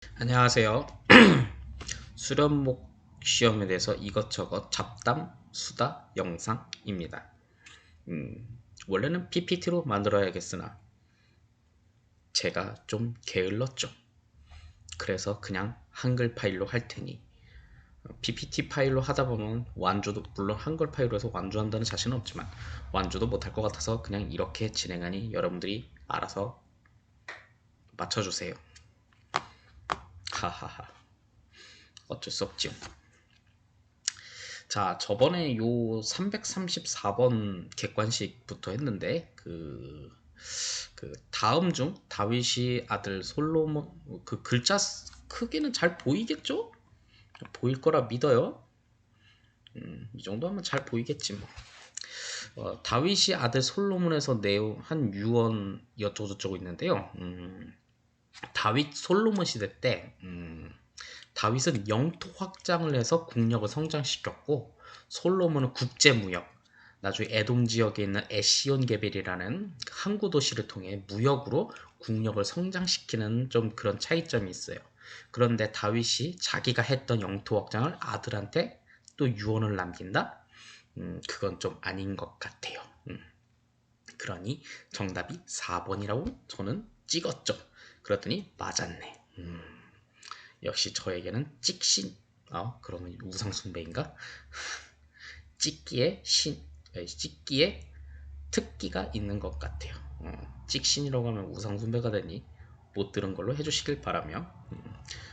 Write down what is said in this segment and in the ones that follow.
안녕하세요. 수련목 시험에 대해서 이것저것 잡담, 수다 영상입니다. 원래는 PPT로 만들어야겠으나 제가 좀 게을렀죠. 그래서 그냥 한글 파일로 할 테니 PPT 파일로 하다 보면 완주도, 물론 한글 파일로 해서 완주한다는 자신은 없지만 완주도 못할 것 같아서 그냥 이렇게 진행하니 여러분들이 알아서 맞춰주세요. 하하하. 어쩔 수 없지요. 자, 저번에 요 334번 객관식부터 했는데 그 다음 중 다윗이 아들 솔로몬, 그 글자 크기는 잘 보이겠죠? 보일 거라 믿어요. 이 정도 하면 잘 보이겠지 뭐. 다윗이 아들 솔로몬에서 내용 한 유언 여쭤저쩌고 있는데요. 다윗 솔로몬 시대 때 다윗은 영토 확장을 해서 국력을 성장시켰고 솔로몬은 국제무역, 나중에 에돔 지역에 있는 에시온 게벨이라는 항구 도시를 통해 무역으로 국력을 성장시키는 좀 그런 차이점이 있어요. 그런데 다윗이 자기가 했던 영토 확장을 아들한테 또 유언을 남긴다? 그건 좀 아닌 것 같아요. 그러니 정답이 4번이라고 저는 찍었죠. 그랬더니 맞았네. 역시 저에게는 찍신, 그러면 우상숭배인가? 찍기에 특기가 있는 것 같아요. 찍신이라고 하면 우상숭배가 되니 못 들은 걸로 해주시길 바라며,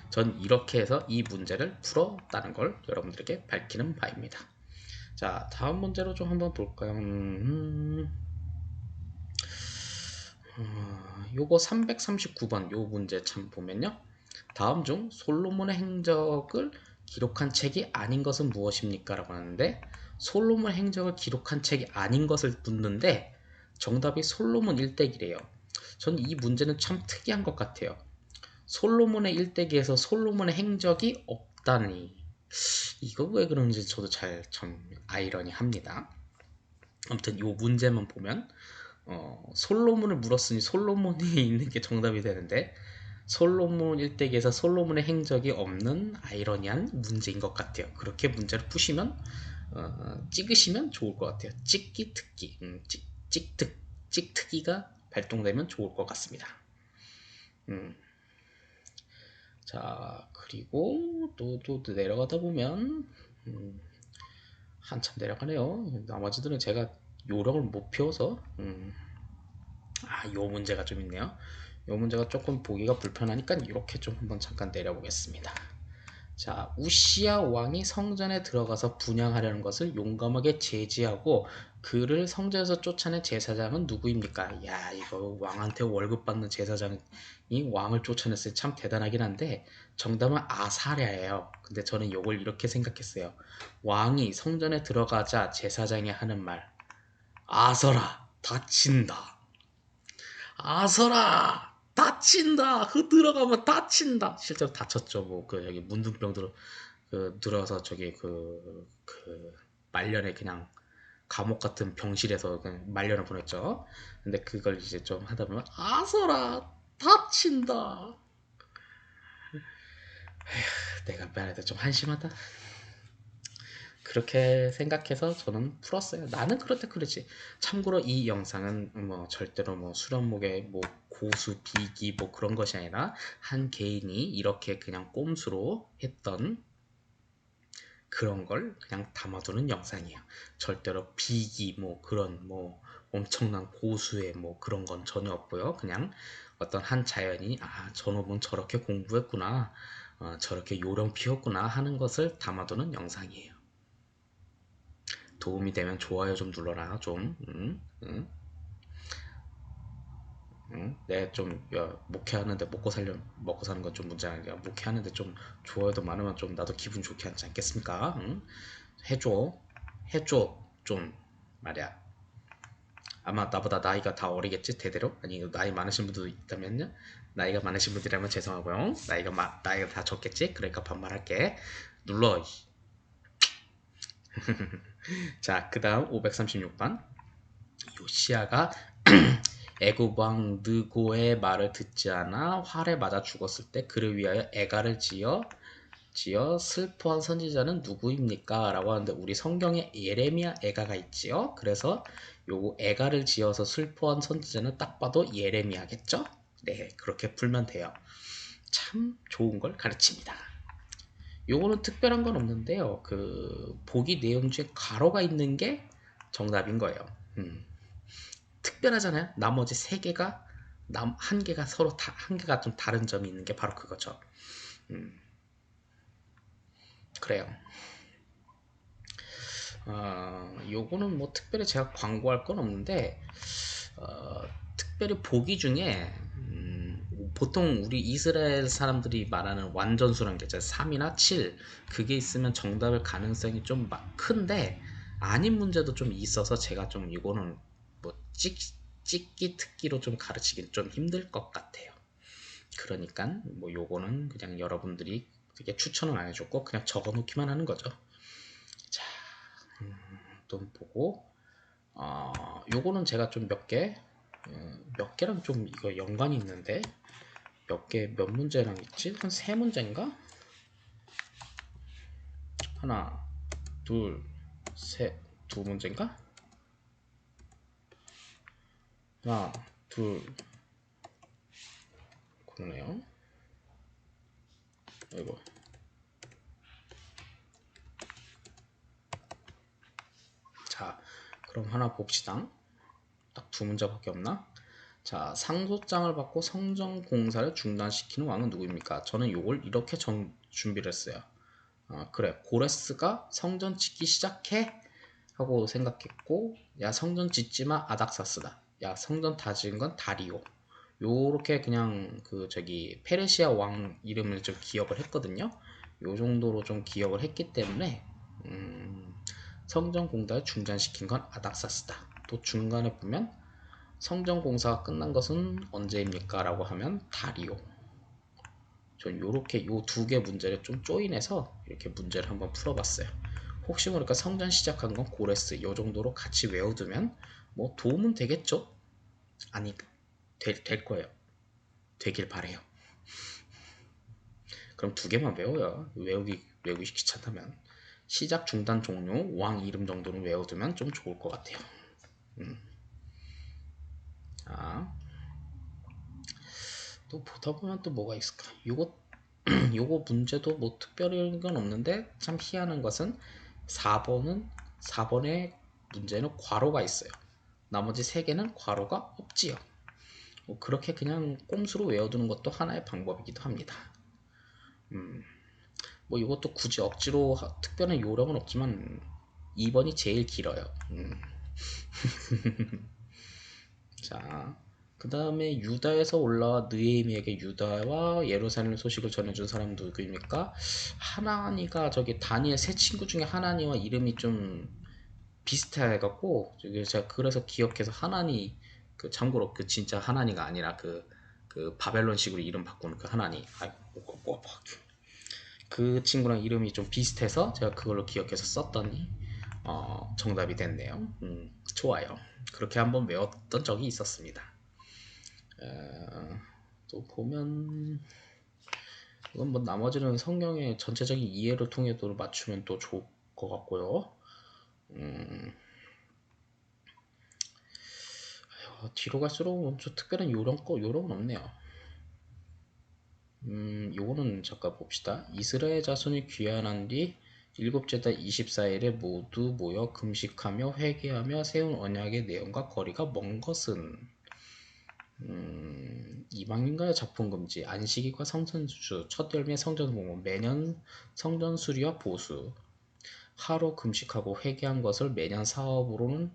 전 이렇게 해서 이 문제를 풀었다는 걸 여러분들에게 밝히는 바입니다. 자, 다음 문제로 좀 한번 볼까요? 요거 339번 요 문제 참 보면요. 다음 중 솔로몬의 행적을 기록한 책이 아닌 것은 무엇입니까? 라고 하는데 솔로몬 행적을 기록한 책이 아닌 것을 묻는데 정답이 솔로몬 일대기래요. 저는 이 문제는 참 특이한 것 같아요. 솔로몬의 일대기에서 솔로몬의 행적이 없다니 이거 왜 그런지 저도 참 아이러니합니다. 아무튼 이 문제만 보면 솔로몬을 물었으니 솔로몬이 있는 게 정답이 되는데 솔로몬 일대기에서 솔로몬의 행적이 없는 아이러니한 문제인 것 같아요. 그렇게 문제를 푸시면 찍으시면 좋을 것 같아요. 찍기 특기, 찍특기가 발동되면 좋을 것 같습니다. 자, 그리고 또 내려가다 보면 한참 내려가네요. 나머지들은 제가 요령을 못 피워서 요 문제가 좀 있네요. 요 문제가 조금 보기가 불편하니까 이렇게 좀 한번 잠깐 내려보겠습니다. 자, 우시야 왕이 성전에 들어가서 분향하려는 것을 용감하게 제지하고 그를 성전에서 쫓아낸 제사장은 누구입니까? 야, 이거 왕한테 월급 받는 제사장이 왕을 쫓아냈으니 참 대단하긴 한데 정답은 아사랴예요. 근데 저는 이걸 이렇게 생각했어요. 왕이 성전에 들어가자 제사장이 하는 말, 아서라 다친다. 아서라 다친다. 그 들어가면 다친다. 실제로 다쳤죠. 뭐 그 여기 문둥병 들어서 저기 말년에 그냥 감옥 같은 병실에서 그냥 말년을 보냈죠. 근데 그걸 이제 좀 하다 보면 아서라 다친다. 내가 말해도 좀 한심하다. 그렇게 생각해서 저는 풀었어요. 나는 그렇다 그러지. 참고로 이 영상은 뭐 절대로 뭐 수련목의 뭐 고수 비기 뭐 그런 것이 아니라 한 개인이 이렇게 그냥 꼼수로 했던 그런 걸 그냥 담아두는 영상이에요. 절대로 비기 뭐 그런 뭐 엄청난 고수의 뭐 그런 건 전혀 없고요. 그냥 어떤 한 자연이 저놈은 저렇게 공부했구나, 저렇게 요령 피웠구나 하는 것을 담아두는 영상이에요. 도움이 되면 좋아요 좀 눌러라 좀. 내가 좀 목회하는데 먹고 사는 건 좀 문제 아니야. 목회하는데 좀 좋아요도 많으면 좀 나도 기분 좋게 하지 않겠습니까? 응? 해줘 좀 말이야. 아마 나보다 나이가 다 어리겠지 대대로. 아니 나이 많으신 분도 있다면요. 나이가 많으신 분들이라면 죄송하고요. 나이가 다 적겠지. 그러니까 반말할게. 눌러. 자, 그 다음 536번. 요시아가 애굽왕 느고의 말을 듣지 않아 활에 맞아 죽었을 때 그를 위하여 애가를 지어 슬퍼한 선지자는 누구입니까? 라고 하는데 우리 성경에 예레미야 애가가 있지요. 그래서 요거 애가를 지어서 슬퍼한 선지자는 딱 봐도 예레미야겠죠? 네, 그렇게 풀면 돼요. 참 좋은 걸 가르칩니다. 요거는 특별한 건 없는데요. 그 보기 내용 중에 괄호가 있는 게 정답인 거예요. 특별하잖아요. 나머지 세 개가 한 개가 서로 한 개가 좀 다른 점이 있는 게 바로 그거죠. 그래요. 요거는 뭐 특별히 제가 광고할 건 없는데 특별히 보기 중에 보통 우리 이스라엘 사람들이 말하는 완전수란 게 있잖아요. 3이나 7 그게 있으면 정답일 가능성이 좀 큰데 아닌 문제도 좀 있어서 제가 좀 이거는 뭐 찍기 특기로 좀 가르치긴 좀 힘들 것 같아요. 그러니까 뭐 요거는 그냥 여러분들이 되게 추천은 안 해줬고 그냥 적어놓기만 하는 거죠. 자, 또 보고 요거는 제가 좀 몇 개랑 좀 이거 연관이 있는데 몇 문제랑 있지? 한 세 문제인가? 하나, 둘, 셋, 두 문제인가? 하나, 둘, 그러네요. 아이고. 자, 그럼 하나 봅시다. 딱 두 문제밖에 없나? 자, 상소장을 받고 성전 공사를 중단시키는 왕은 누구입니까? 저는 요걸 이렇게 준비를 했어요. 그래, 고레스가 성전 짓기 시작해 하고 생각했고, 야 성전 짓지마 아닥사스다. 야 성전 다 지은 건 다리오. 요렇게 그냥 그 저기 페르시아 왕 이름을 좀 기억을 했거든요. 요 정도로 좀 기억을 했기 때문에 성전 공사를 중단시킨 건 아닥사스다. 또 중간에 보면 성전 공사가 끝난 것은 언제입니까? 라고 하면 다리오. 전 요렇게 요 두 개 문제를 좀 조인해서 이렇게 문제를 한번 풀어봤어요. 혹시 모르니까 성전 시작한 건 고레스 요 정도로 같이 외워두면 뭐 도움은 되겠죠? 아니 될 거예요. 되길 바래요. 그럼 두 개만 외워요. 외우기 귀찮다면 시작 중단 종료 왕 이름 정도는 외워두면 좀 좋을 것 같아요. 자, 또 보다 보면 또 뭐가 있을까? 요거 문제도 뭐 특별한 건 없는데 참 희한한 것은 4번의 문제는 괄호가 있어요. 나머지 3개는 괄호가 없지요. 뭐 그렇게 그냥 꼼수로 외워두는 것도 하나의 방법이기도 합니다. 뭐 이것도 굳이 억지로 특별한 요령은 없지만 2번이 제일 길어요. 자, 그 다음에 유다에서 올라와 느헤미에게 유다와 예루살렘 소식을 전해준 사람 누구입니까? 하나니가 저기 다니엘 세 친구 중에 하나니와 이름이 좀 비슷해갖고 제가 그래서 기억해서 하나니 그 참고로 그 진짜 하나니가 아니라 그 바벨론식으로 이름 바꾸는 그 하나니 그 친구랑 이름이 좀 비슷해서 제가 그걸로 기억해서 썼더니 정답이 됐네요. 좋아요. 그렇게 한번 외웠던 적이 있었습니다. 또 보면 이건 뭐 나머지는 성경의 전체적인 이해를 통해도 맞추면 또 좋을 것 같고요. 뒤로 갈수록 좀 특별한 요령은 없네요. 요거는 잠깐 봅시다. 이스라엘 자손이 귀환한 뒤 일곱째 달 24일에 모두 모여 금식하며 회개하며 세운 언약의 내용과 거리가 먼 것은 이방인과의 작품 금지, 안식일과 성전주, 첫 열매 성전 공헌, 매년 성전 수리와 보수, 하루 금식하고 회개한 것을 매년 사업으로는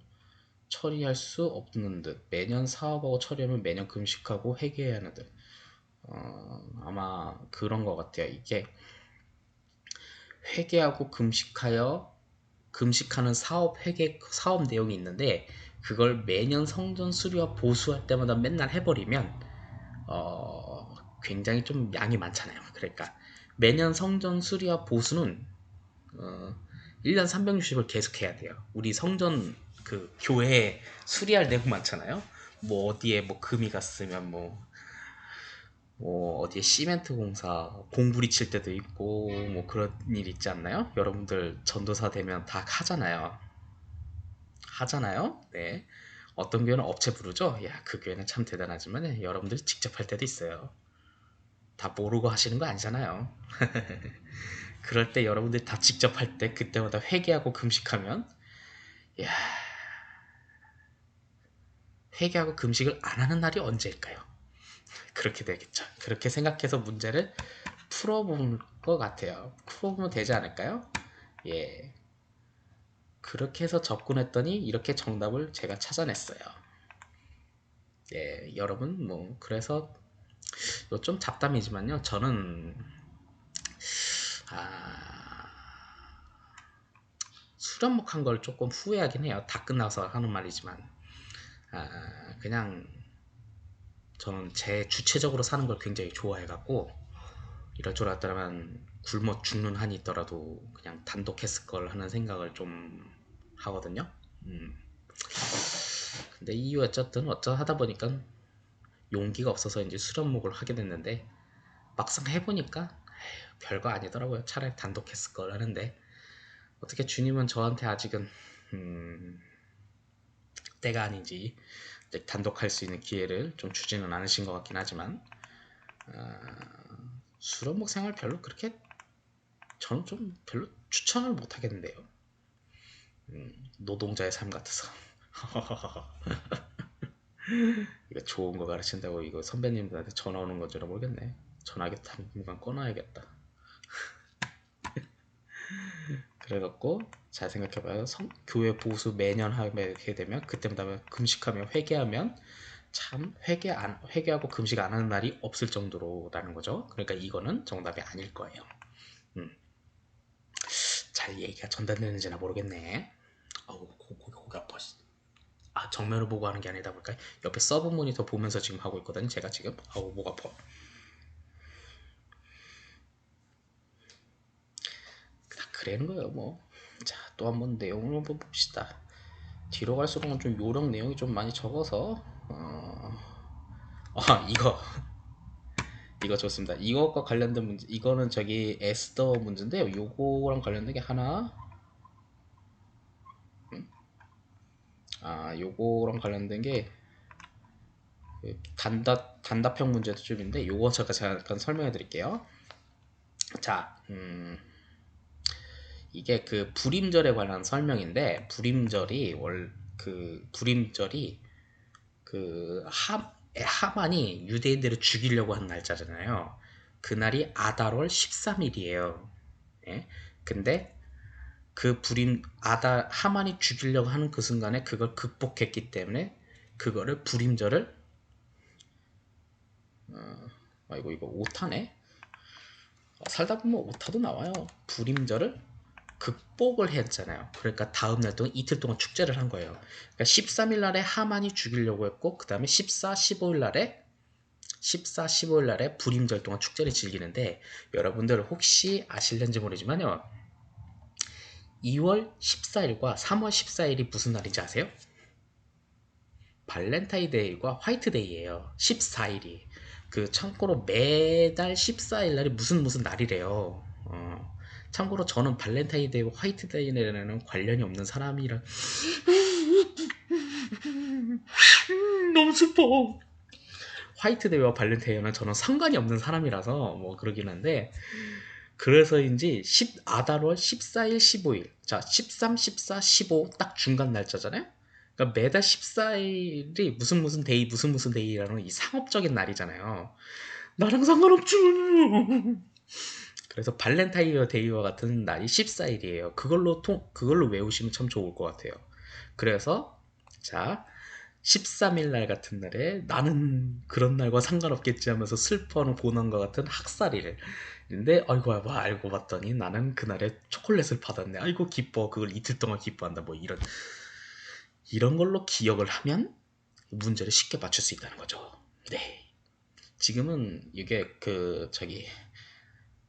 처리할 수 없는 듯, 매년 사업하고 처리하면 매년 금식하고 회개해야 하는 듯. 아마 그런 것 같아요. 이게 회개하고 금식하는 사업 내용이 있는데 그걸 매년 성전 수리와 보수할 때마다 맨날 해버리면 굉장히 좀 양이 많잖아요. 그러니까 매년 성전 수리와 보수는 1년 360을 계속 해야 돼요. 우리 성전 그 교회 수리할 내용 많잖아요. 뭐 어디에 뭐 금이 갔으면 뭐 어디에 시멘트 공사 공구리 칠 때도 있고 뭐 그런 일 있지 않나요? 여러분들 전도사 되면 다 하잖아요. 네. 어떤 교회는 업체 부르죠. 야, 그 교회는 참 대단하지만 여러분들이 직접 할 때도 있어요. 다 모르고 하시는 거 아니잖아요. 그럴 때 여러분들이 다 직접 할 때 그때마다 회개하고 금식하면, 야, 회개하고 금식을 안 하는 날이 언제일까요? 그렇게 되겠죠. 그렇게 생각해서 문제를 풀어볼 것 같아요. 풀어보면 되지 않을까요? 예. 그렇게 해서 접근했더니 이렇게 정답을 제가 찾아냈어요. 예, 여러분 그래서 이거 좀 잡담이지만요. 저는 아, 수련목한 걸 조금 후회하긴 해요. 다 끝나서 하는 말이지만 그냥 저는 제 주체적으로 사는 걸 굉장히 좋아해갖고 이럴 줄 알았더라면 굶어 죽는 한이 있더라도 그냥 단독 했을 걸 하는 생각을 좀 하거든요. 음. 근데 이유 어쨌든 하다 보니까 용기가 없어서 이제 수련목을 하게 됐는데 막상 해보니까 에휴, 별거 아니더라고요. 차라리 단독 했을 걸 하는데 어떻게 주님은 저한테 아직은 때가 아닌지 단독 할 수 있는 기회를 좀 주지는 않으신 것 같긴 하지만 수련목 생활 별로 그렇게 저는 좀 별로 추천을 못 하겠는데요. 노동자의 삶 같아서. 이거 좋은 거 가르친다고 이거 선배님들한테 전화 오는 건지 모르겠네. 전화기 당분간 꺼놔야겠다. 그래갖고 잘 생각해봐요. 교회 보수 매년 하게 되면 그때마다 금식하며 회개하면 참 회개하고 금식 안 하는 날이 없을 정도로라는 거죠. 그러니까 이거는 정답이 아닐 거예요. 음, 잘 얘기가 전달되는지나 모르겠네. 어우, 고기 아파. 정면을 보고 하는 게 아니다 볼까? 옆에 서브 모니터 보면서 지금 하고 있거든요. 제가 지금 목 아파. 그러는 거예요, 뭐. 자, 또 한번 내용을 한번 봅시다. 뒤로 갈수록 좀 요령 내용이 좀 많이 적어서 이거 좋습니다. 이것과 관련된 문제, 이거는 저기 에스더 문제인데요. 요거랑 관련된 게 하나, 요거랑 관련된 게 단답형 문제도 좀 있는데 요거 제가 잠깐 설명해 드릴게요. 자, 이게 그 불임절에 관한 설명인데 불임절이 그 하만이 유대인들을 죽이려고 한 날짜잖아요. 그날이 아달월 13일이에요. 예? 근데 하만이 죽이려고 하는 그 순간에 그걸 극복했기 때문에 그거를 불임절을 아이고 이거 오타네. 살다 보면 오타도 나와요. 불임절을 극복을 했잖아요. 그러니까 다음 날 동안 이틀 동안 축제를 한 거예요. 그러니까 13일 날에 하만이 죽이려고 했고 그 다음에 14, 15일 날에 불임절 동안 축제를 즐기는데 여러분들 혹시 아실는지 모르지만요. 2월 14일과 3월 14일이 무슨 날인지 아세요? 발렌타인데이와 화이트데이예요. 14일이. 참고로 매달 14일 날이 무슨 날이래요. 참고로 저는 발렌타인데이와 화이트데이에는 관련이 없는 사람이라 너무 슬퍼. 화이트데이와 발렌타인은 저는 상관이 없는 사람이라서 뭐 그러긴 한데 그래서인지 아달월 14일, 15일. 자, 13, 14, 15 딱 중간 날짜잖아요. 그러니까 매달 14일이 무슨 데이 무슨 데이라는 이 상업적인 날이잖아요. 나랑 상관없죠. 그래서 발렌타인 데이와 같은 날이 14일이에요. 그걸로 외우시면 참 좋을 것 같아요. 그래서 자, 13일 날 같은 날에 나는 그런 날과 상관없겠지 하면서 슬퍼하는 고난과 같은 학살일. 근데 아이고 알고 봤더니 나는 그날에 초콜릿을 받았네. 아이고 기뻐. 그걸 이틀 동안 기뻐한다. 뭐 이런 걸로 기억을 하면 문제를 쉽게 맞출 수 있다는 거죠. 네. 지금은 이게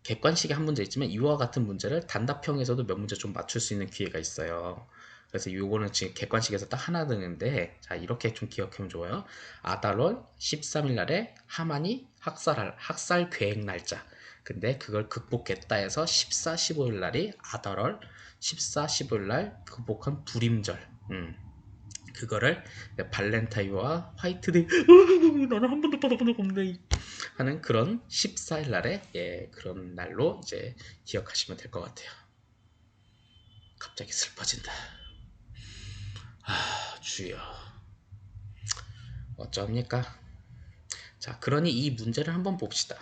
객관식에 한 문제 있지만 이와 같은 문제를 단답형에서도 몇 문제 좀 맞출 수 있는 기회가 있어요. 그래서 요거는 지금 객관식에서 딱 하나 드는데, 자, 이렇게 좀 기억하면 좋아요. 아달월 13일 날에 하만이 학살 계획 날짜. 근데 그걸 극복했다 해서 14, 15일 날이 아달월 14, 15일 날 극복한 불임절. 그거를 발렌타인과 화이트데이 나는 한 번도 받아본 적 없네 하는 그런 14일 날에 그런 날로 이제 기억하시면 될 것 같아요. 갑자기 슬퍼진다. 주여 어쩝니까? 자, 그러니 이 문제를 한번 봅시다.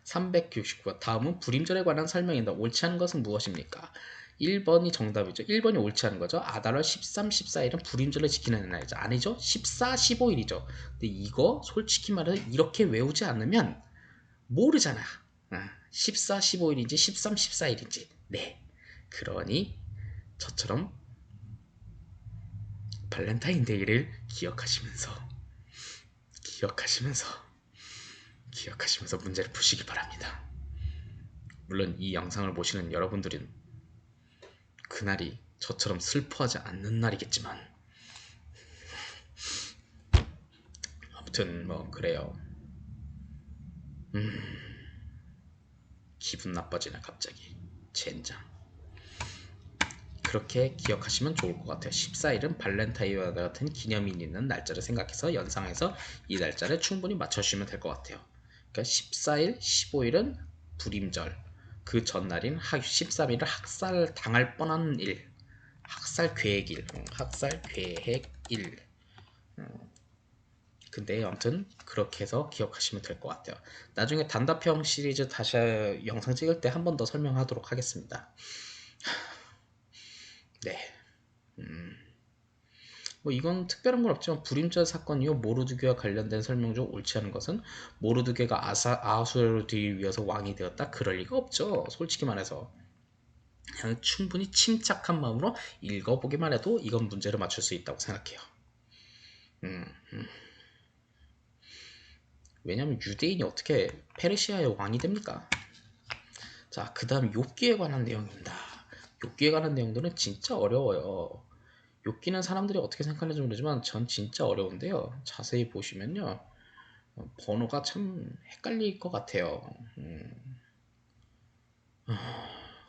369번 다음은 불임절에 관한 설명인데 옳지 않은 것은 무엇입니까? 1번이 정답이죠. 1번이 옳지 않은 거죠. 아달월 13, 14일은 불임절을 지키는 날이죠. 아니죠? 14, 15일이죠. 근데 이거 솔직히 말해서 이렇게 외우지 않으면 모르잖아. 14, 15일인지 13, 14일인지. 네. 그러니 저처럼 발렌타인데이를 기억하시면서 문제를 푸시기 바랍니다. 물론 이 영상을 보시는 여러분들은 그날이 저처럼 슬퍼하지 않는 날이겠지만 아무튼 뭐 그래요. 기분 나빠지네 갑자기. 젠장. 그렇게 기억하시면 좋을 것 같아요. 14일은 발렌타인과 같은 기념이 있는 날짜를 생각해서 연상해서 이 날짜를 충분히 맞춰주시면 될 것 같아요. 그러니까 14일, 15일은 불임절, 그 전날인 13일은 학살 당할 뻔한 일, 학살 계획일, 학살 계획일. 근데 아무튼 그렇게 해서 기억하시면 될 것 같아요. 나중에 단답형 시리즈 다시 영상 찍을 때 한 번 더 설명하도록 하겠습니다. 네. 뭐 이건 특별한 건 없지만 불임절 사건 이후 모르드교와 관련된 설명 중 옳지 않은 것은 모르드교가 아하수에로를 위해서 왕이 되었다. 그럴 리가 없죠. 솔직히 말해서. 그냥 충분히 침착한 마음으로 읽어보기만 해도 이건 문제를 맞출 수 있다고 생각해요. 왜냐면 유대인이 어떻게 페르시아의 왕이 됩니까? 자, 그 다음 욥기에 관한 내용입니다. 욥기에 관한 내용들은 진짜 어려워요. 욥기는 사람들이 어떻게 생각하는지 모르지만 전 진짜 어려운데요. 자세히 보시면요. 번호가 참 헷갈릴 것 같아요.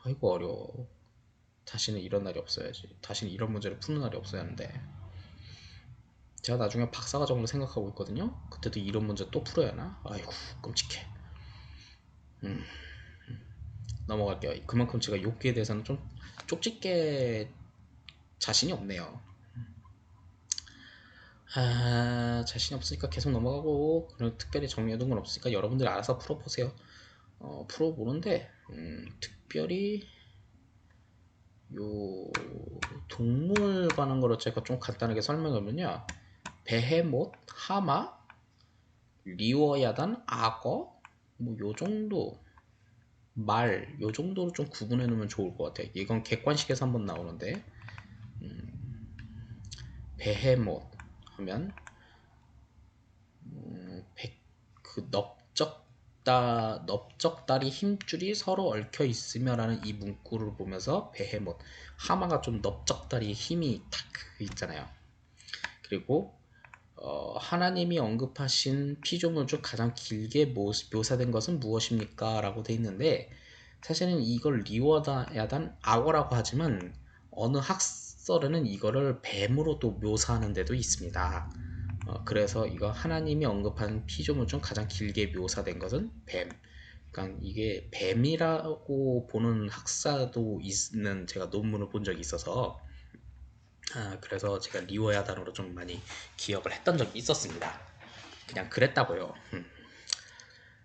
아이고 어려워. 다시는 이런 날이 없어야지. 다시는 이런 문제를 푸는 날이 없어야 하는데. 제가 나중에 박사과정으로 생각하고 있거든요. 그때도 이런 문제 또 풀어야 하나? 아이고 끔찍해. 넘어갈게요. 그만큼 제가 욥기에 대해서는 좀 쪽집게 자신이 없네요. 자신이 없으니까 계속 넘어가고, 그런 특별히 정리해둔 건 없으니까 여러분들이 알아서 풀어보세요. 풀어보는데 특별히 요 동물 관한 거로 제가 좀 간단하게 설명하면요, 베헤못, 하마, 리워야단, 악어, 뭐 요 정도, 말, 요 정도로 좀 구분해 놓으면 좋을 것 같아요. 이건 객관식에서 한번 나오는데, 베헤못 하면 그 넓적다리 힘줄이 서로 얽혀 있으며라는 이 문구를 보면서 베헤못, 하마가 좀 넓적다리 힘이 탁 있잖아요. 그리고 하나님이 언급하신 피조물 중 가장 길게 묘사된 것은 무엇입니까? 라고 돼 있는데, 사실은 이걸 리워야단 악어라고 하지만 어느 학설에는 이거를 뱀으로 또 묘사하는 데도 있습니다. 그래서 이거 하나님이 언급한 피조물 중 가장 길게 묘사된 것은 뱀. 그러니까 이게 뱀이라고 보는 학사도 있는 제가 논문을 본 적이 있어서, 그래서 제가 리워야 단어로 좀 많이 기억을 했던 적이 있었습니다. 그냥 그랬다고요.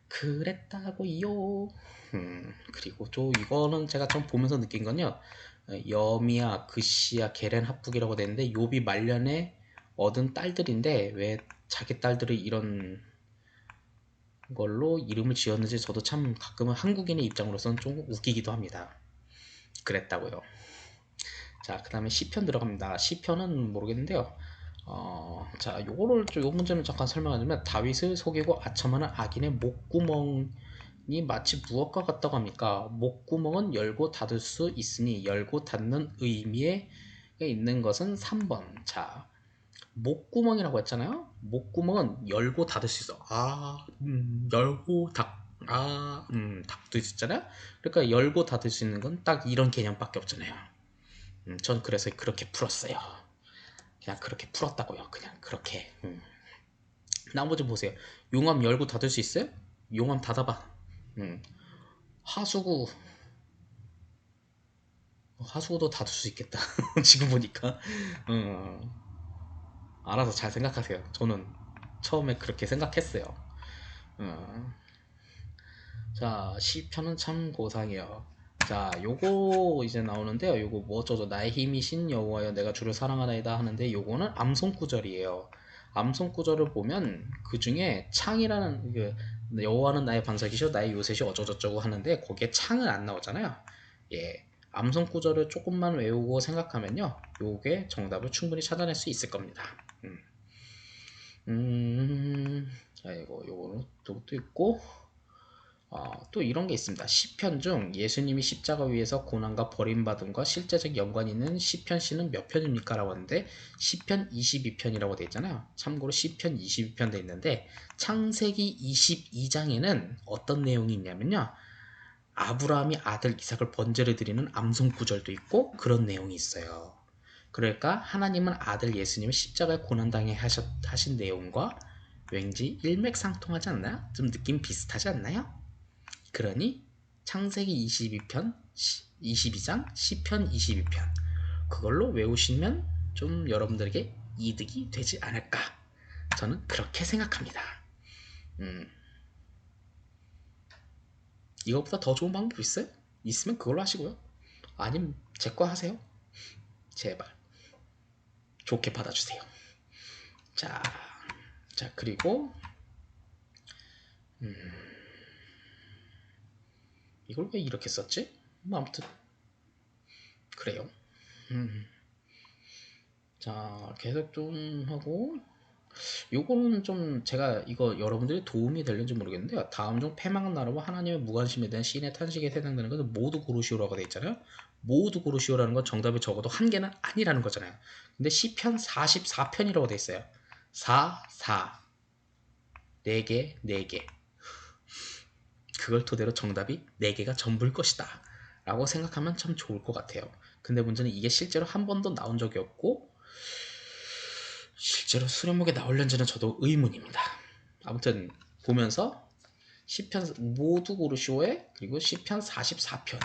그랬다고요. 그리고 또 이거는 제가 좀 보면서 느낀 건요, 여미야, 그시야, 게렌, 합북이라고 되는데 욥이 말년에 얻은 딸들인데 왜 자기 딸들이 이런 걸로 이름을 지었는지 저도 참 가끔은 한국인의 입장으로서는 좀 웃기기도 합니다. 그랬다고요. 자, 그 다음에 시편 들어갑니다. 시편은 모르겠는데요. 자, 요 문제는 잠깐 설명하자면, 다윗을 속이고 아첨하는 악인의 목구멍 이 마치 무엇과 같다고 합니까? 목구멍은 열고 닫을 수 있으니 열고 닫는 의미에 있는 것은 3번. 자, 목구멍이라고 했잖아요. 목구멍은 열고 닫을 수 있어. 열고 닫도 있었잖아요. 그러니까 열고 닫을 수 있는 건 딱 이런 개념밖에 없잖아요. 전 그래서 그렇게 풀었어요. 그냥 그렇게 풀었다고요. 그냥 그렇게. 나머지 보세요. 용암 열고 닫을 수 있어요? 용암 닫아봐. 음, 하수구 하수구도 닫을 수 있겠다. 지금 보니까. 음, 알아서 잘 생각하세요. 저는 처음에 그렇게 생각했어요. 음, 자, 시편은 참 고상해요. 자, 요거 이제 나오는데요. 요거 뭐 어쩌죠? 나의 힘이신 여호와여 내가 주를 사랑하나이다 하는데 요거는 암송 구절이에요. 암송 구절을 보면 그 중에 창이라는 그 여호와는 나의 반석이시오 나의 요새시 어쩌저쩌고 하는데 거기에 창은 안 나오잖아요. 예. 암송 구절을 조금만 외우고 생각하면요. 요게 정답을 충분히 찾아낼 수 있을 겁니다. 자, 요거는 또 있고 또 이런 게 있습니다. 시편 중 예수님이 십자가 위에서 고난과 버림받음과 실제적 연관이 있는 시편 시는 몇 편입니까? 라고 하는데 시편 22편이라고 되어 있잖아요. 참고로 시편 22편 되어 있는데 창세기 22장에는 어떤 내용이 있냐면요. 아브라함이 아들 이삭을 번제를 드리는 암송 구절도 있고 그런 내용이 있어요. 그러니까 하나님은 아들 예수님을 십자가에 고난당해 하신 내용과 왠지 일맥상통하지 않나요? 좀 느낌 비슷하지 않나요? 그러니 창세기 22편, 22장, 시편 22편 그걸로 외우시면 좀 여러분들에게 이득이 되지 않을까 저는 그렇게 생각합니다. 음, 이것보다 더 좋은 방법 있어요? 있으면 그걸로 하시고요. 아니면 제 거 하세요. 제발 좋게 받아주세요. 자, 자 그리고 이걸 왜 이렇게 썼지? 뭐 아무튼 그래요. 자 계속 좀 하고 요거는 좀 제가 이거 여러분들이 도움이 될는지 모르겠는데요. 다음 중 패망한 나라와 하나님의 무관심에 대한 시인의 탄식에 해당되는 것은 모두 고르시오라고 되어 있잖아요. 모두 고르시오라는 건 정답이 적어도 한 개는 아니라는 거잖아요. 근데 시편 44편이라고 되어 있어요. 4개, 4개. 그걸 토대로 정답이 4개가 전부일 것이다. 라고 생각하면 참 좋을 것 같아요. 근데 문제는 이게 실제로 한 번도 나온 적이 없고 실제로 수련목에 나올는지는 저도 의문입니다. 아무튼 보면서 시편 모두 고르시오에 그리고 시편 44편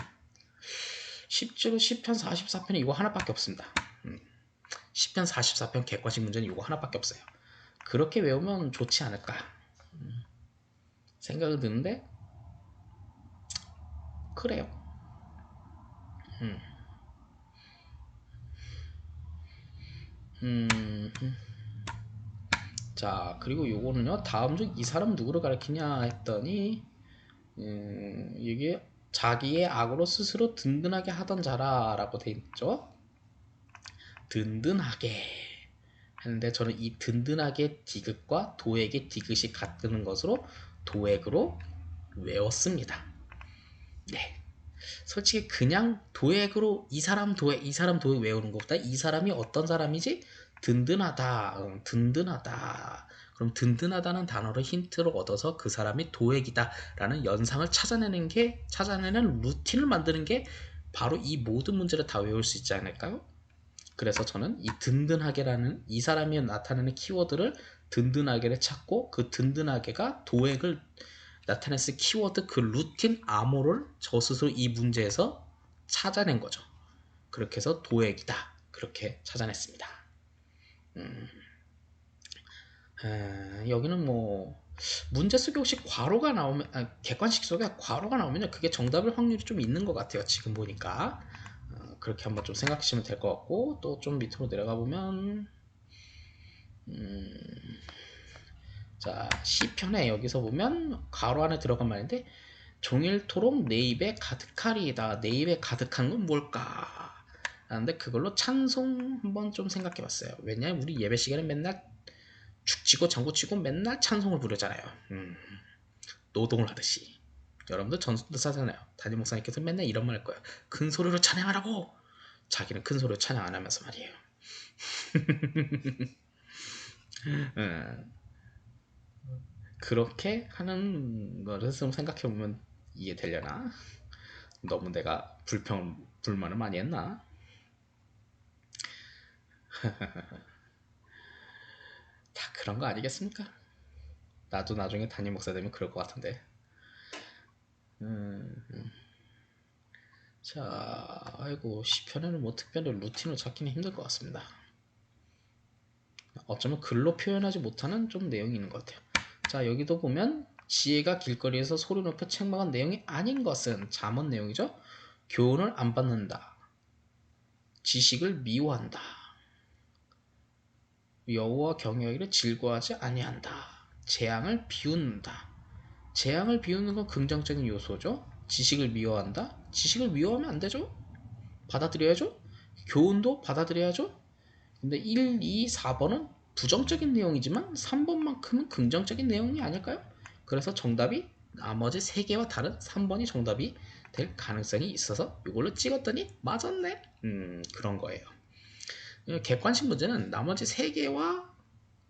실제로 시편 44편이 이거 하나밖에 없습니다. 시편 44편 객관식 문제는 이거 하나밖에 없어요. 그렇게 외우면 좋지 않을까 생각이 드는데 그래요. 자 그리고 요거는요 다음 중 이 사람 누구를 가리키냐 했더니 이게 자기의 악으로 스스로 든든하게 하던 자라 라고 돼 있죠. 든든하게 하는데 저는 이 든든하게 디귿과 도액의 디귿이 같은 것으로 도액으로 외웠습니다. 네. 솔직히 그냥 도액으로 이 사람 도액 외우는 것보다 이 사람이 어떤 사람이지? 든든하다. 든든하다. 그럼 든든하다는 단어를 힌트로 얻어서 그 사람이 도액이다 라는 연상을 찾아내는 루틴을 만드는 게 바로 이 모든 문제를 다 외울 수 있지 않을까요? 그래서 저는 이 든든하게라는 이 사람이 나타내는 키워드를 든든하게를 찾고 그 든든하게가 도액을 나타냈을 키워드 그 루틴 암호를 저 스스로 이 문제에서 찾아낸 거죠. 그렇게 해서 도액이다. 그렇게 찾아냈습니다. 여기는 뭐 문제 속에 혹시 괄호가 나오면 객관식 속에 괄호가 나오면 그게 정답일 확률이 좀 있는 것 같아요. 지금 보니까 그렇게 한번 좀 생각하시면 될 것 같고 또 좀 밑으로 내려가 보면 자 시편에 여기서 보면 괄호 안에 들어간 말인데 종일토록 내 입에 가득하리이다. 내 입에 가득한 건 뭘까? 하는데 그걸로 찬송 한번 좀 생각해 봤어요. 왜냐면 우리 예배 시간에 맨날 죽치고 장구치고 맨날 찬송을 부르잖아요. 노동을 하듯이. 여러분들 전수도 사잖아요. 담임 목사님께서 맨날 이런 말 할 거예요. 큰 소리로 찬양하라고. 자기는 큰 소리로 찬양 안 하면서 말이에요. 그렇게 하는 거를 좀 생각해 보면 이해되려나? 너무 내가 불만을 많이 했나? 다 그런 거 아니겠습니까? 나도 나중에 담임 목사 되면 그럴 것 같은데. 자, 아이고 시편에는 뭐 특별히 루틴을 찾기는 힘들 것 같습니다. 어쩌면 글로 표현하지 못하는 좀 내용이 있는 것 같아요. 자, 여기도 보면 지혜가 길거리에서 소리 높여 책망한 내용이 아닌 것은 잠언 내용이죠. 교훈을 안 받는다. 지식을 미워한다. 여호와 경외하기를 즐거워하지 아니한다. 재앙을 비웃는다. 재앙을 비우는 건 긍정적인 요소죠. 지식을 미워한다. 지식을 미워하면 안 되죠. 받아들여야죠. 교훈도 받아들여야죠. 근데 1, 2, 4번은 부정적인 내용이지만 3번만큼은 긍정적인 내용이 아닐까요? 그래서 정답이 나머지 3개와 다른 3번이 정답이 될 가능성이 있어서 이걸로 찍었더니 맞았네. 그런 거예요. 객관식 문제는 나머지 3개와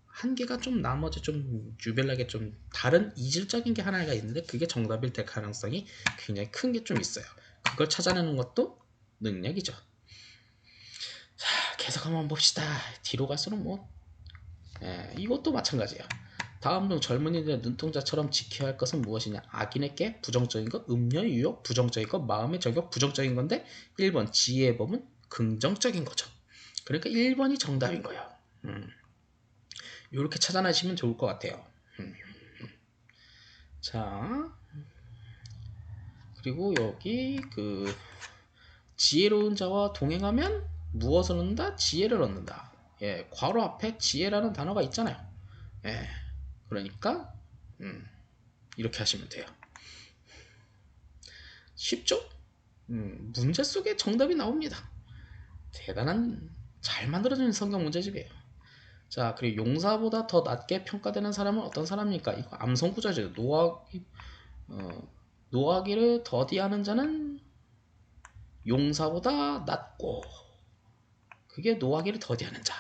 한 개가 좀 나머지 좀 유별나게 좀 다른 이질적인 게 하나가 있는데 그게 정답일 될 가능성이 굉장히 큰 게 좀 있어요. 그걸 찾아내는 것도 능력이죠. 자, 계속 한번 봅시다. 뒤로 갈수록 뭐 이것도 마찬가지야. 다음 중 젊은이들의 눈동자처럼 지켜야 할 것은 무엇이냐? 악인에게 부정적인 것, 음녀 유혹 부정적인 것, 마음의 저격 부정적인 건데 1번 지혜의 법은 긍정적인 거죠. 그러니까 1번이 정답인 거예요. 이렇게 찾아내시면 좋을 것 같아요. 자, 그리고 여기 그 지혜로운 자와 동행하면 무엇을 얻는다? 지혜를 얻는다. 예, 괄호 앞에 지혜라는 단어가 있잖아요. 예, 그러니까 이렇게 하시면 돼요. 쉽죠? 문제 속에 정답이 나옵니다. 대단한 잘 만들어진 성경 문제집이에요. 자, 그리고 용사보다 더 낮게 평가되는 사람은 어떤 사람입니까? 이거 암송구자죠. 노하기를 더디하는 자는 용사보다 낮고 그게 노하기를 더디하는 자.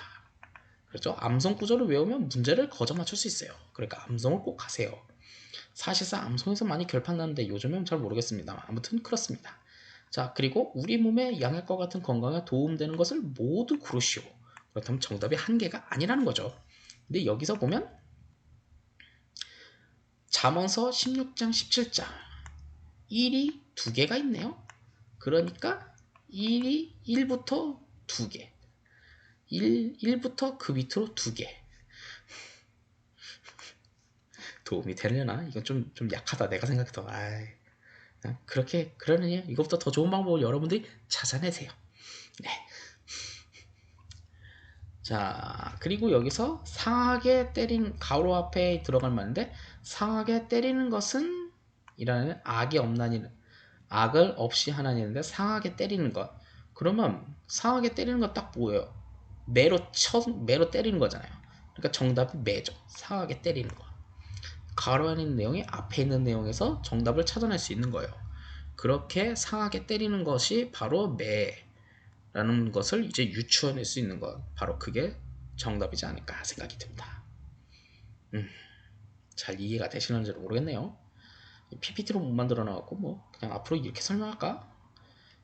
그렇죠? 암송 구조를 외우면 문제를 거저 맞출 수 있어요. 그러니까 암송을 꼭 하세요. 사실상 암송에서 많이 결판나는데 요즘은 잘 모르겠습니다. 아무튼 그렇습니다. 자, 그리고 우리 몸의 양액과 같은 건강에 도움되는 것을 모두 고르시오. 그렇다면 정답이 한 개가 아니라는 거죠. 근데 여기서 보면 잠언서 16장 17장 1이 두 개가 있네요. 그러니까 1부터 2개 1부터 그 밑으로 2개 도움이 되려나? 이건 좀 약하다 내가 생각해도. 그렇게 그러느냐? 이것보다 더 좋은 방법을 여러분들이 찾아내세요. 네. 자, 그리고 여기서 상하게 때린 가로 앞에 들어갈 만한데 상하게 때리는 것은 이라는 악이 없나니는 악을 없이 하나니는데 상하게 때리는 것. 그러면 상하게 때리는 것 딱 뭐예요? 매로 때리는 거잖아요. 그러니까 정답이 매죠. 상하게 때리는 거. 가로 안에 있는 내용이 앞에 있는 내용에서 정답을 찾아낼 수 있는 거예요. 그렇게 상하게 때리는 것이 바로 매라는 것을 이제 유추해낼 수 있는 것. 바로 그게 정답이지 않을까 생각이 듭니다. 잘 이해가 되시는지 모르겠네요. PPT로 못 만들어 놔갖고 뭐 그냥 앞으로 이렇게 설명할까?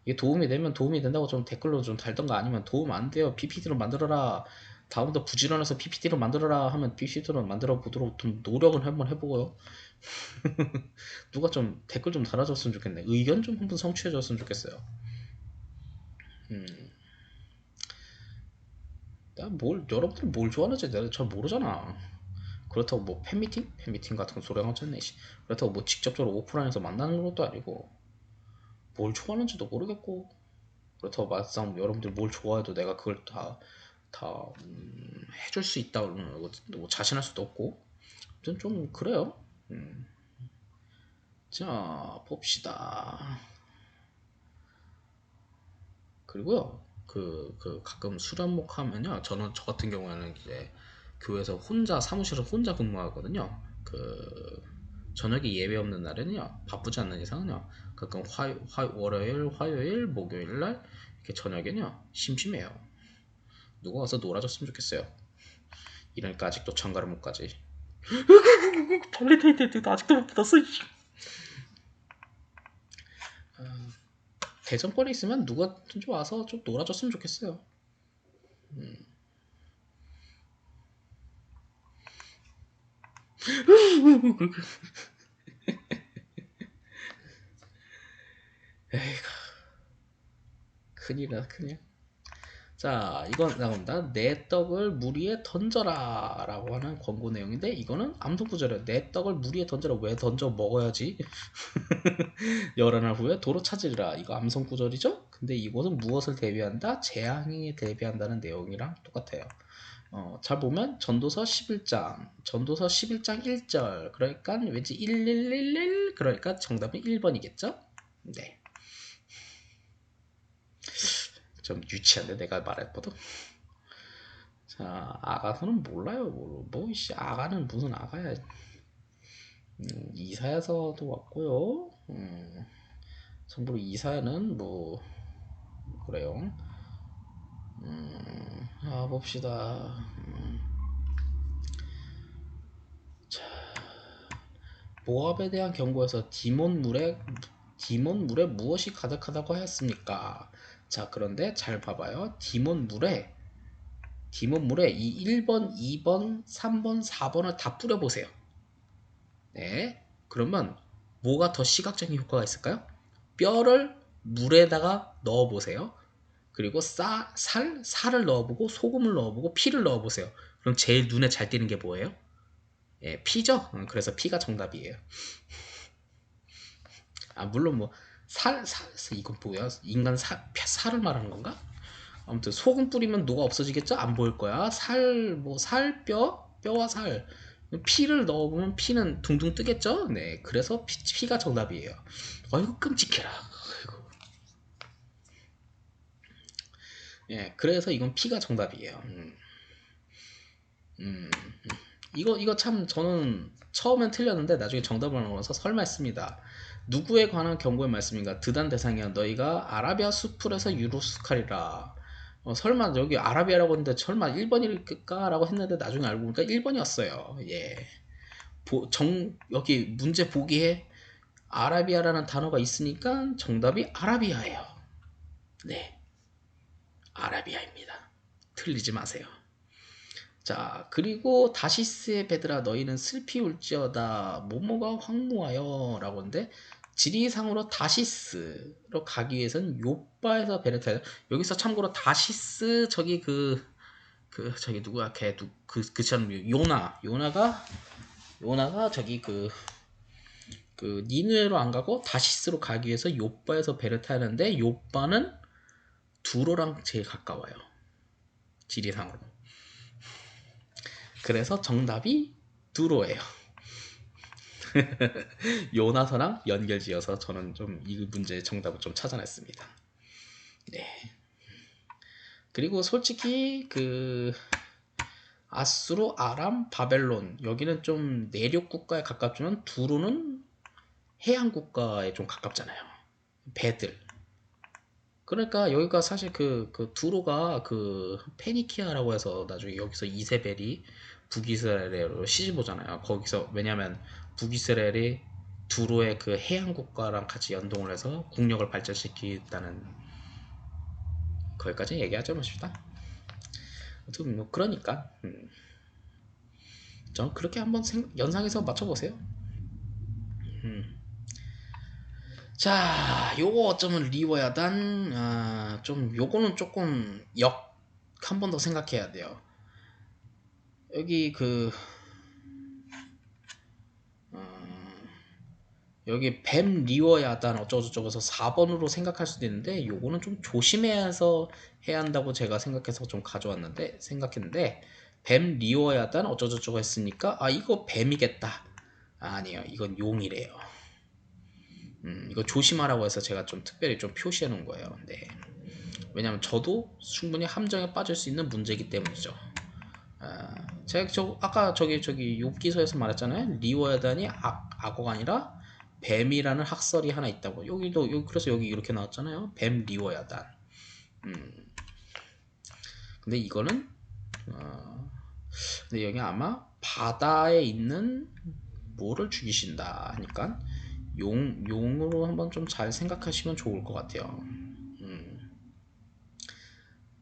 이게 도움이 되면 도움이 된다고 좀 댓글로 좀 달던가 아니면 도움 안 돼요. PPT로 만들어라. 다음부터 부지런해서 PPT로 만들어라 하면 PPT로 만들어 보도록 좀 노력을 한번 해보고요. 누가 좀 댓글 좀 달아줬으면 좋겠네. 의견 좀 한번 성취해줬으면 좋겠어요. 여러분들 뭘 좋아하는지 내가 잘 모르잖아. 그렇다고 뭐 팬미팅? 팬미팅 같은 거 소리가 쳤네. 그렇다고 뭐 직접적으로 오프라인에서 만나는 것도 아니고 뭘 좋아하는지도 모르겠고 그렇다고 막상 여러분들 뭘 좋아해도 내가 그걸 다 해줄 수 있다고 뭐 자신할 수도 없고 아무튼 좀 그래요. 자 봅시다. 그리고요 그 가끔 수련목 하면요 저 같은 경우에는 이제 교회에서 사무실에서 혼자 근무하거든요. 저녁에 예배 없는 날에는요, 바쁘지 않는 이상은요, 가끔 월요일, 화요일, 목요일 날 이렇게 저녁에는요 심심해요. 누가 와서 놀아줬으면 좋겠어요. 이러니까 아직도 장가를 못 가지. 발렌타인데이도 아직도 못 받았어. 대전권에 있으면 누가든지 와서 좀 놀아줬으면 좋겠어요. 에이구, 큰일이다, 큰일. 자, 이건 나옵니다. 내 떡을 물 위에 던져라 라고 하는 권고 내용인데, 이거는 암송구절이에요. 내 떡을 물 위에 던져라. 왜 던져? 먹어야지. 열한 날 후에 도로 찾으리라. 이거 암송구절이죠? 근데 이곳은 무엇을 대비한다? 재앙에 대비한다는 내용이랑 똑같아요. 잘 보면 전도서 11장 1절, 그러니까 왠지 1111, 그러니까 정답은 1번이겠죠? 네. 좀 유치한데 내가 말했거든. 자, 아가서는 몰라요. 아가는 무슨 아가야. 이사야서도 왔고요. 참고로 이사야는 뭐 그래요. 봅시다. 자, 모압에 대한 경고에서 디몬 물에 무엇이 가득하다고 하였습니까? 자, 그런데 잘 봐봐요. 디몬물에 이 1번, 2번, 3번, 4번을 다 뿌려보세요. 네. 그러면 뭐가 더 시각적인 효과가 있을까요? 뼈를 물에다가 넣어보세요. 그리고 살을 넣어보고 소금을 넣어보고 피를 넣어보세요. 그럼 제일 눈에 잘 띄는 게 뭐예요? 예, 피죠? 그래서 피가 정답이에요. 물론 뭐 이건 뭐야? 인간 살을 말하는 건가? 아무튼 소금 뿌리면 노가 없어지겠죠? 안 보일 거야. 뼈와 살. 피를 넣어보면 피는 둥둥 뜨겠죠? 네, 그래서 피가 정답이에요. 아이고 끔찍해라. 아이고. 예, 그래서 이건 피가 정답이에요. 이거 참 저는 처음엔 틀렸는데 나중에 정답을 넣어서 설마 했습니다. 누구에 관한 경고의 말씀인가? 드단 대상이야. 너희가 아라비아 숲풀에서 유루스칼이라. 설마 여기 아라비아라고 했는데 설마 1번일까? 라고 했는데 나중에 알고 보니까 1번이었어요. 예. 여기 문제 보기에 아라비아라는 단어가 있으니까 정답이 아라비아예요. 네. 아라비아입니다. 틀리지 마세요. 자, 그리고 다시스의 베드라 너희는 슬피 울지어다 모모가 황무하여 라고 하는데, 지리상으로 다시스로 가기 위해서는 요바에서 베르타. 여기서 참고로 다시스 저기 저기 누구야, 그 사람 요나가 저기 니누에로 안 가고 다시스로 가기 위해서 요바에서 배를 타는데, 요바는 두로랑 제일 가까워요, 지리상으로. 그래서 정답이 두로예요. 요나서랑 연결지어서 저는 좀 이 문제의 정답을 좀 찾아냈습니다. 네. 그리고 솔직히 아수르, 아람, 바벨론, 여기는 좀 내륙 국가에 가깝지만 두로는 해양 국가에 좀 가깝잖아요. 배들. 그러니까 여기가 사실 두로가 페니키아라고 해서 나중에 여기서 이세벨이 북이스라엘로 시집 오잖아요. 거기서 왜냐면 북이스라엘이 두로의 그 해양 국가랑 같이 연동을 해서 국력을 발전시키다는, 거기까지 얘기하자 맙시다. 아무튼 뭐 그러니까 전 그렇게 한번 연상해서 맞춰보세요. 자, 요거 어쩌면 리워야단, 요거는 조금 한 번 더 생각해야 돼요. 여기 여기 뱀 리워야단 어쩌고저쩌고서 4번으로 생각할 수도 있는데, 요거는 좀 조심해서 해야 한다고 제가 생각해서 좀 생각했는데, 뱀 리워야단 어쩌고저쩌고 했으니까 이거 뱀이겠다. 아니에요, 이건 용이래요. 이거 조심하라고 해서 제가 좀 특별히 좀 표시해 놓은 거예요. 네. 왜냐면 저도 충분히 함정에 빠질 수 있는 문제이기 때문이죠. 제가 아까 저기 욥기서에서 말했잖아요. 리워야단이 악어가 아니라 뱀이라는 학설이 하나 있다고. 여기 그래서 여기 이렇게 나왔잖아요. 뱀 리워야단. 근데 이거는 근데 여기 아마 바다에 있는 뭐를 죽이신다 하니까 용으로 한번 좀 잘 생각하시면 좋을 것 같아요.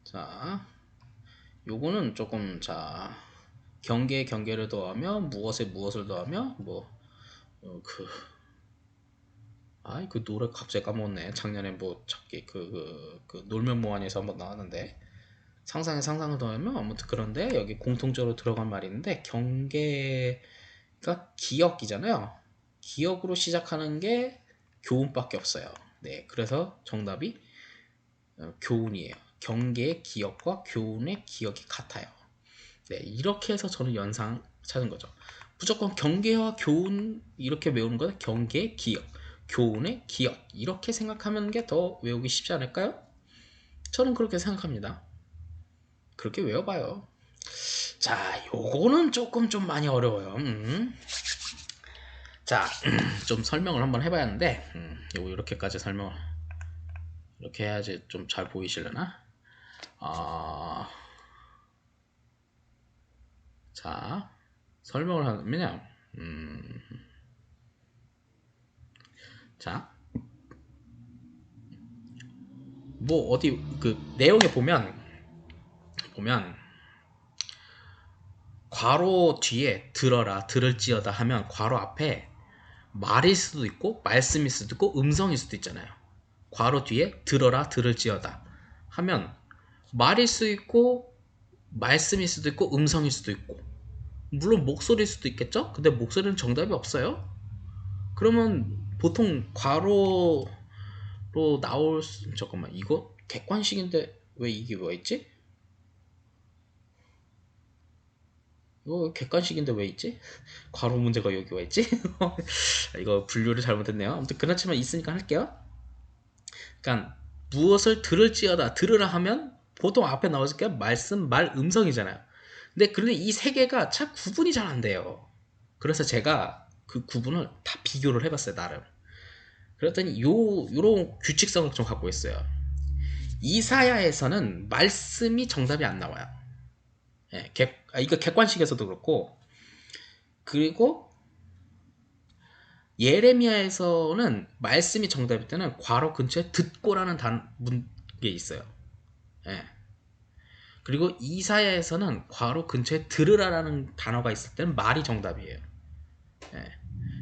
자, 요거는 조금 자 경계에 경계를 더하며 무엇에 무엇을 더하며 뭐 그 노래 갑자기 까먹었네. 작년에 뭐 찾기 그 놀면 뭐하니에서 한번 나왔는데 상상에 상상을 더하면 아무튼 그런데 여기 공통적으로 들어간 말이 있는데 경계가 기역이잖아요. 기역으로 시작하는 게 교훈밖에 없어요. 네, 그래서 정답이 교훈이에요. 경계의 기역과 교훈의 기역이 같아요. 네, 이렇게 해서 저는 연상 찾은 거죠. 무조건 경계와 교훈 이렇게 외우는 거는 경계, 기역, 교훈의 기역 이렇게 생각하는 게 더 외우기 쉽지 않을까요? 저는 그렇게 생각합니다. 그렇게 외워봐요. 자, 요거는 조금 좀 많이 어려워요. 자, 좀 설명을 한번 해봐야 하는데 요거 이렇게까지 설명을 이렇게 해야지 좀 잘 보이시려나? 자, 설명을 하면요. 자, 뭐 어디 그 내용에 보면 괄호 뒤에 들어라 들을지어다 하면 괄호 앞에 말일 수도 있고 말씀일 수도 있고 음성일 수도 있잖아요. 괄호 뒤에 들어라 들을지어다 하면 말일 수도 있고 말씀일 수도 있고 음성일 수도 있고 물론 목소리일 수도 있겠죠? 근데 목소리는 정답이 없어요. 그러면 보통 괄호로 나올 잠깐만 이거 객관식인데 왜 이게 왜 있지? 이거 객관식인데 왜 있지? 괄호 문제가 여기 왜 있지? 이거 분류를 잘못했네요. 아무튼 그렇지만 있으니까 할게요. 그러니까 무엇을 들을지어다 들으라 하면 보통 앞에 나오실 게 말씀, 말, 음성이잖아요. 그런데 이 세 개가 참 구분이 잘 안 돼요. 그래서 제가 그 구분을 다 비교를 해봤어요 나름. 그랬더니 요런 규칙성을 좀 갖고 있어요. 이사야에서는 말씀이 정답이 안 나와요. 예, 이거 객관식에서도 그렇고 그리고 예레미야에서는 말씀이 정답일 때는 괄호 근처에 듣고라는 게 있어요. 예. 그리고 이사야에서는 괄호 근처에 들으라라는 단어가 있을 때는 말이 정답이에요. 예.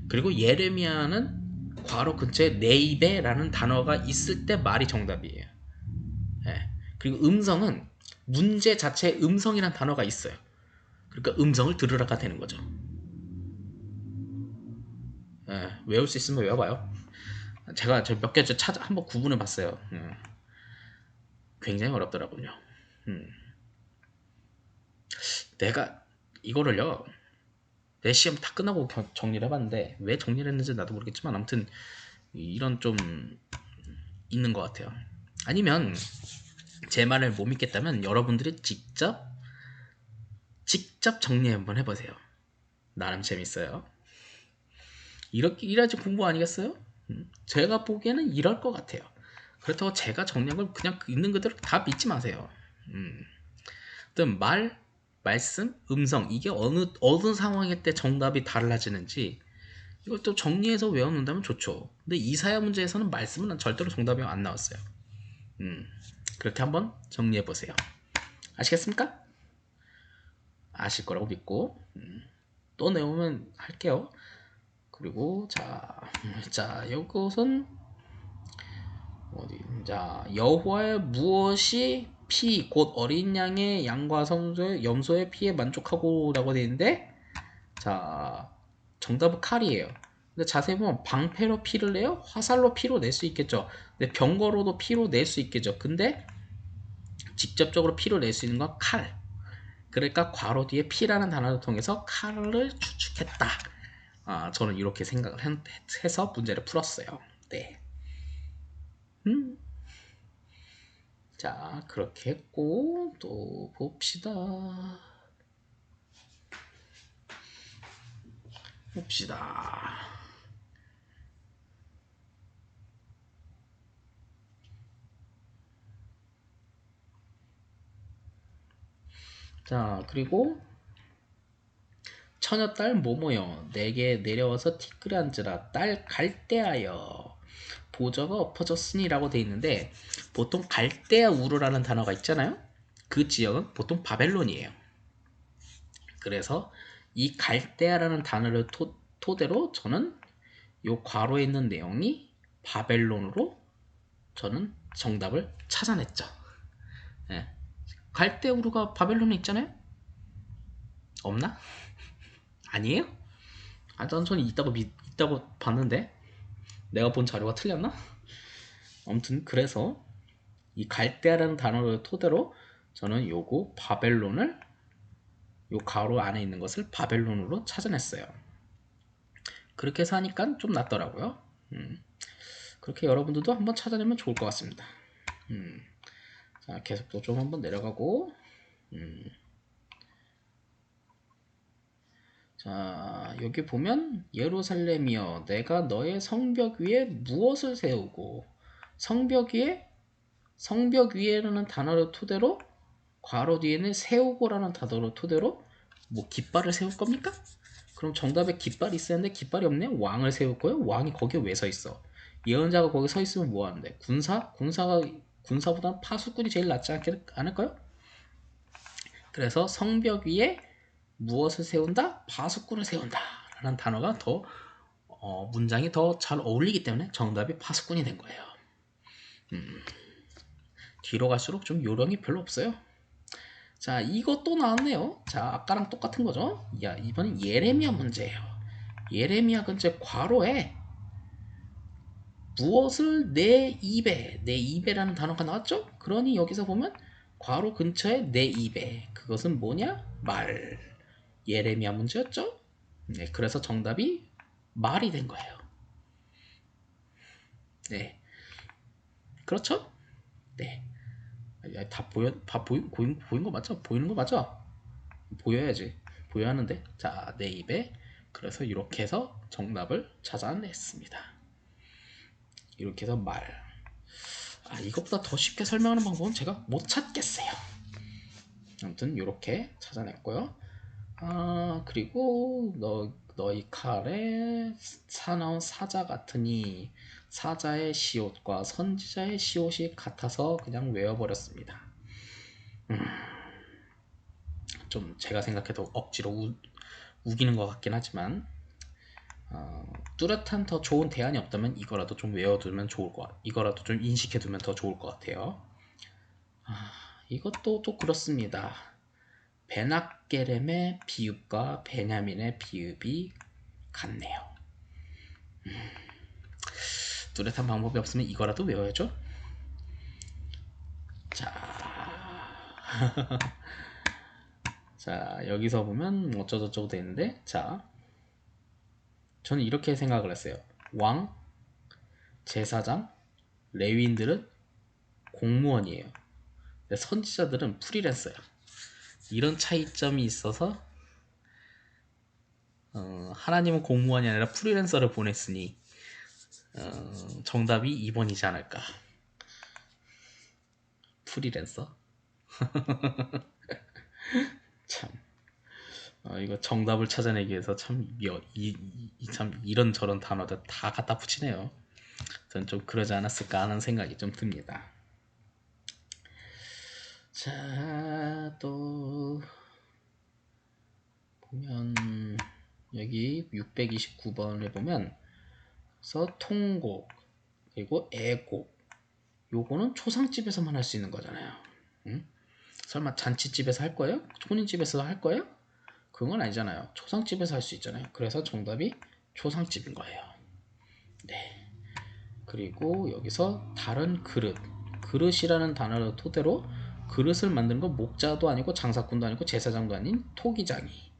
그리고 예레미야는 괄호 근처에 네이베라는 단어가 있을 때 말이 정답이에요. 예. 그리고 음성은 문제 자체에 음성이라는 단어가 있어요. 그러니까 음성을 들으라가 되는 거죠. 예. 외울 수 있으면 외워봐요. 제가 몇 개 찾아 한번 구분해 봤어요. 굉장히 어렵더라고요. 내가 이거를요 내 시험 다 끝나고 정리를 해봤는데 왜 정리를 했는지 나도 모르겠지만 아무튼 이런 좀 있는 것 같아요. 아니면 제 말을 못 믿겠다면 여러분들이 직접 정리 한번 해보세요. 나름 재밌어요. 이렇게 이래야지 공부 아니겠어요? 제가 보기에는 이럴 것 같아요. 그렇다고 제가 정리한 걸 그냥 있는 그대로 다 믿지 마세요. 어떤 말씀, 음성 이게 어느 상황일 때 정답이 달라지는지 이것도 정리해서 외워놓는다면 좋죠. 근데 이사야 문제에서는 말씀은 절대로 정답이 안 나왔어요. 그렇게 한번 정리해보세요. 아시겠습니까? 아실 거라고 믿고 또 내오면 할게요. 그리고 자 이것은 자 여호와의 무엇이 피 곧 어린 양의 양과 염소의 피에 만족하고 라고 되어 있는데 자 정답은 칼이에요. 근데 자세히 보면 방패로 피를 내요? 화살로 피로 낼 수 있겠죠. 근데 병거로도 피로 낼 수 있겠죠. 근데 직접적으로 피로 낼 수 있는 건 칼. 그러니까 괄호 뒤에 피라는 단어를 통해서 칼을 추측했다. 저는 이렇게 생각을 해서 문제를 풀었어요. 네. 자, 그렇게 했고 또 봅시다. 자, 그리고 처녀딸 모모여 내게 내려와서 티끌에 앉으라 딸 갈대하여 보저가 엎어졌으니 라고 돼 있는데, 보통 갈대아 우르라는 단어가 있잖아요. 그 지역은 보통 바벨론이에요. 그래서 이 갈대아라는 단어를 토대로 저는 요 괄호에 있는 내용이 바벨론으로 저는 정답을 찾아냈죠. 예. 갈대우르가 바벨론에 있잖아요. 없나? 아니에요? 아, 전 있다고 봤는데 내가 본 자료가 틀렸나? 아무튼 그래서 이 갈대아라는 단어를 토대로 저는 요거 바벨론을, 요 가로 안에 있는 것을 바벨론으로 찾아냈어요. 그렇게 해서 하니까 좀 낫더라고요. 그렇게 여러분들도 한번 찾아내면 좋을 것 같습니다. 자, 계속 또 좀 한번 내려가고, 자, 여기 보면 예루살렘이여 내가 너의 성벽 위에 무엇을 세우고, 성벽 위에라는 단어를 토대로 괄호 뒤에는 세우고라는 단어를 토대로 뭐 깃발을 세울 겁니까? 그럼 정답에 깃발이 있어야 하는데 깃발이 없네? 왕을 세울 거예요? 왕이 거기에 왜 서 있어? 예언자가 거기 서 있으면 뭐 하는데? 군사보다는 파수꾼이 제일 낫지 않을까요? 그래서 성벽 위에 무엇을 세운다? 파수꾼을 세운다 라는 단어가 더 문장이 더 잘 어울리기 때문에 정답이 파수꾼이 된 거예요. 뒤로 갈수록 좀 요령이 별로 없어요. 자, 이것도 나왔네요. 자, 아까랑 똑같은 거죠. 야, 이번엔 예레미야 문제예요. 예레미야 근처 괄호에 무엇을 내 입에라는 단어가 나왔죠? 그러니 여기서 보면 괄호 근처에 내 입에, 그것은 뭐냐? 말. 예레미야 문제였죠? 네, 그래서 정답이 말이 된 거예요. 네, 그렇죠? 네. 다 보인 거 맞죠? 보이는 거 맞죠? 보여야지. 보여야 하는데. 자, 내 입에. 그래서 이렇게 해서 정답을 찾아냈습니다. 이렇게 해서 말. 아, 이것보다 더 쉽게 설명하는 방법은 제가 못 찾겠어요. 아무튼 이렇게 찾아냈고요. 아, 그리고 너희 칼에 사나운 사자 같으니, 사자의 시옷과 선지자의 시옷이 같아서 그냥 외워버렸습니다. 좀 제가 생각해도 억지로 우기는 것 같긴 하지만, 뚜렷한 더 좋은 대안이 없다면 이거라도 좀 외워두면 이거라도 좀 인식해두면 더 좋을 것 같아요. 이것도 또 그렇습니다. 베낙게렘의 비읍과 베냐민의 비읍이 같네요. 뚜렷한 방법이 없으면 이거라도 외워야죠. 자, 자, 여기서 보면 어쩌고저쩌고 되는데, 자, 저는 이렇게 생각을 했어요. 왕, 제사장, 레위인들은 공무원이에요. 선지자들은 프리랜서예요. 이런 차이점이 있어서 하나님은 공무원이 아니라 프리랜서를 보냈으니 정답이 2번이지 않을까. 프리랜서? 참, 이거 정답을 찾아내기 위해서 참 이런저런 단어들 다 갖다 붙이네요. 전 좀 그러지 않았을까 하는 생각이 좀 듭니다. 자, 또 보면 여기 629번을 보면 통곡, 그리고 애곡, 요거는 초상집에서만 할 수 있는 거잖아요. 응? 설마 잔치집에서 할 거예요? 혼인집에서 할 거예요? 그건 아니잖아요. 초상집에서 할 수 있잖아요. 그래서 정답이 초상집인 거예요. 네. 그리고 여기서 다른 그릇이라는 단어를 토대로 그릇을 만드는 건 목자도 아니고 장사꾼도 아니고 제사장도 아닌 토기장이.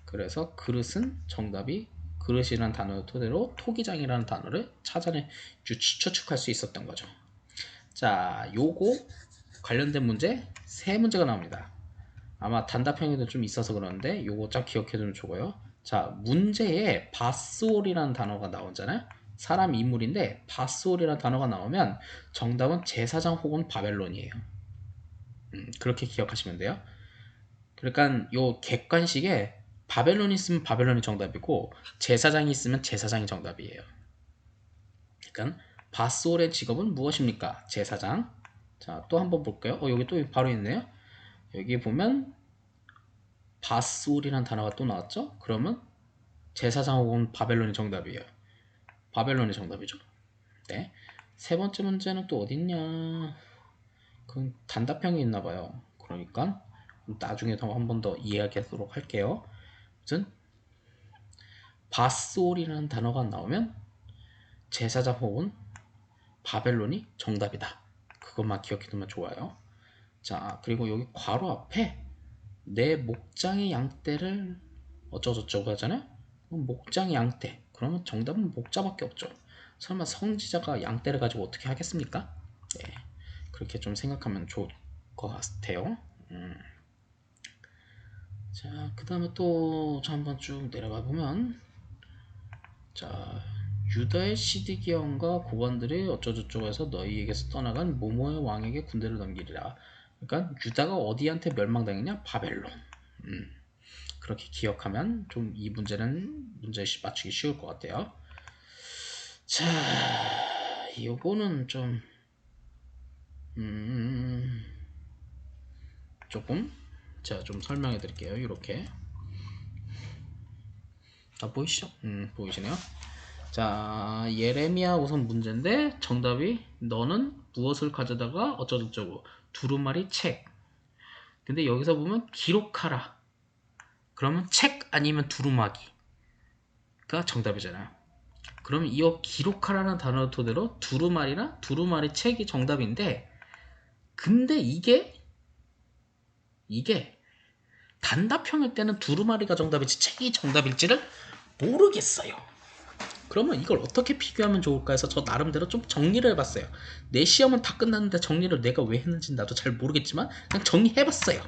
그래서 그릇이라는 단어를 토대로 토기장이라는 단어를 추측할 수 있었던 거죠. 자, 요거 관련된 문제 3문제가 나옵니다. 아마 단답형에도 좀 있어서 그러는데 요거 딱 기억해두면 좋고요. 자, 문제에 바스올이라는 단어가 나오잖아요. 사람 인물인데 바스올이라는 단어가 나오면 정답은 제사장 혹은 바벨론이에요. 그렇게 기억하시면 돼요. 그러니까 요 객관식에 바벨론이 있으면 바벨론이 정답이고 제사장이 있으면 제사장이 정답이에요. 그러니까 바솔의 직업은 무엇입니까? 제사장. 자, 또 한번 볼까요? 여기 또 바로 있네요. 여기 보면 바솔이라는 단어가 또 나왔죠? 그러면 제사장 혹은 바벨론이 정답이에요. 바벨론이 정답이죠. 네. 세 번째 문제는 또 어딨냐? 그 단답형이 있나 봐요. 그러니까 나중에 한 번 더 이야기하도록 할게요. 아무튼 바솔이라는 단어가 나오면 제사장 혹은 바벨론이 정답이다. 그것만 기억해두면 좋아요. 자, 그리고 여기 괄호 앞에 내 목장의 양떼를 어쩌고저쩌고 하잖아요. 그럼 목장의 양떼. 그러면 정답은 목자밖에 없죠. 설마 성지자가 양떼를 가지고 어떻게 하겠습니까? 네, 그렇게 좀 생각하면 좋을 것 같아요. 자, 그 다음에 또 한번 쭉 내려가 보면, 자, 유다의 시드기온과 고관들이 어쩌고저쩌고 해서 너희에게서 떠나간 모모의 왕에게 군대를 넘기리라. 그러니까 유다가 어디한테 멸망당했냐? 바벨론. 그렇게 기억하면 좀 이 문제는 문제 맞추기 쉬울 것 같아요. 자, 요거는 좀 조금 제가 좀 설명해 드릴게요. 이렇게 보이시죠? 보이시네요. 자, 예레미야 우선 문제인데 정답이 너는 무엇을 가져다가 어쩌고저쩌고 두루마리 책. 근데 여기서 보면 기록하라. 그러면 책 아니면 두루마기가 정답이잖아요. 그럼 이 기록하라는 단어 토대로 두루마리나 두루마리 책이 정답인데, 근데 이게 단답형일 때는 두루마리가 정답일지 책이 정답일지를 모르겠어요. 그러면 이걸 어떻게 비교하면 좋을까 해서 저 나름대로 좀 정리를 해봤어요. 내 시험은 다 끝났는데 정리를 내가 왜 했는지 나도 잘 모르겠지만 그냥 정리해봤어요.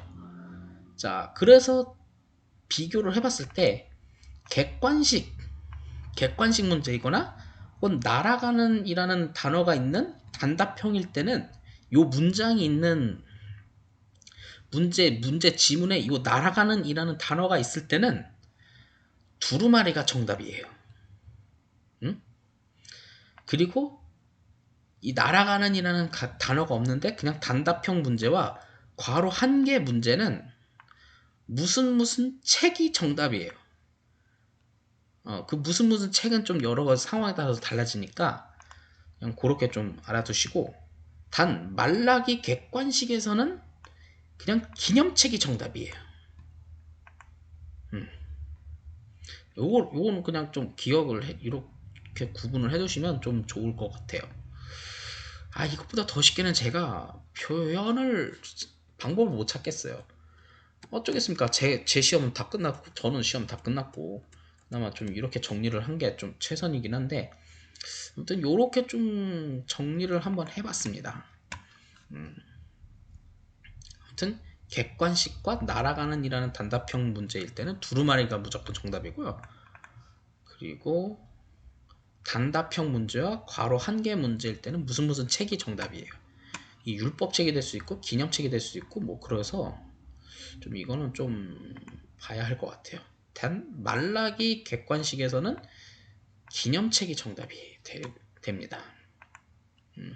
자, 그래서 비교를 해봤을 때 객관식 문제이거나 혹은 날아가는 이라는 단어가 있는 단답형일 때는 요 문장이 있는 문제 지문에 이 날아가는 이라는 단어가 있을 때는 두루마리가 정답이에요. 응? 그리고 이 날아가는 이라는 단어가 없는데 그냥 단답형 문제와 괄호 한 개 문제는 무슨 책이 정답이에요. 그 무슨 책은 좀 여러 가지 상황에 따라서 달라지니까 그냥 그렇게 좀 알아두시고, 단 말라기 객관식에서는 그냥 기념책이 정답이에요. 요거는 그냥 좀 기억을 이렇게 구분을 해두시면 좀 좋을 것 같아요. 이것보다 더 쉽게는 제가 표현을 방법을 못 찾겠어요. 어쩌겠습니까? 제 시험은 다 끝났고 저는 시험 다 끝났고 그나마 좀 이렇게 정리를 한 게 좀 최선이긴 한데, 아무튼 요렇게 좀 정리를 한번 해봤습니다. 아무튼 객관식과 날아가는 이라는 단답형 문제일 때는 두루마리가 무조건 정답이고요. 그리고 단답형 문제와 괄호 한 개 문제일 때는 무슨 책이 정답이에요. 이 율법책이 될 수 있고 기념책이 될 수 있고 뭐 그래서 좀 이거는 좀 봐야 할 것 같아요. 단 말라기 객관식에서는 기념책이 정답이 됩니다.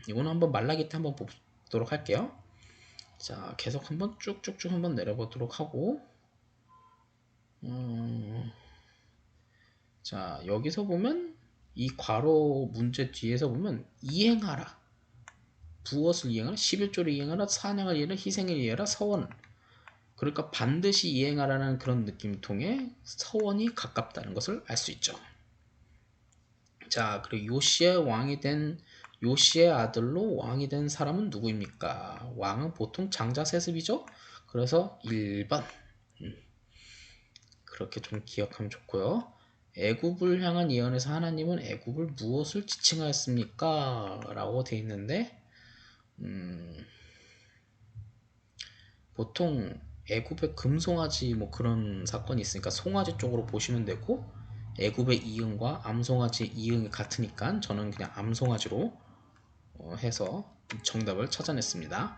이거는 한번 말라기 때 한번 보도록 할게요. 자, 계속 한번 쭉쭉쭉 한번 내려보도록 하고, 자, 여기서 보면 이 괄호 문제 뒤에서 보면 이행하라, 무엇을 이행하라? 11조를 이행하라, 사냥을 이행하라, 희생을 이행하라, 서원. 그러니까 반드시 이행하라는 그런 느낌을 통해 서원이 가깝다는 것을 알 수 있죠. 자, 그리고 요시의 아들로 왕이 된 사람은 누구입니까? 왕은 보통 장자 세습이죠. 그래서 1번. 그렇게 좀 기억하면 좋고요. 애굽을 향한 예언에서 하나님은 애굽을 무엇을 지칭하였습니까? 라고 돼 있는데, 보통 애굽의 금송아지 뭐 그런 사건이 있으니까 송아지 쪽으로 보시면 되고, 애굽의 이응과 암송아지 이응이 같으니까 저는 그냥 암송아지로 해서 정답을 찾아냈습니다.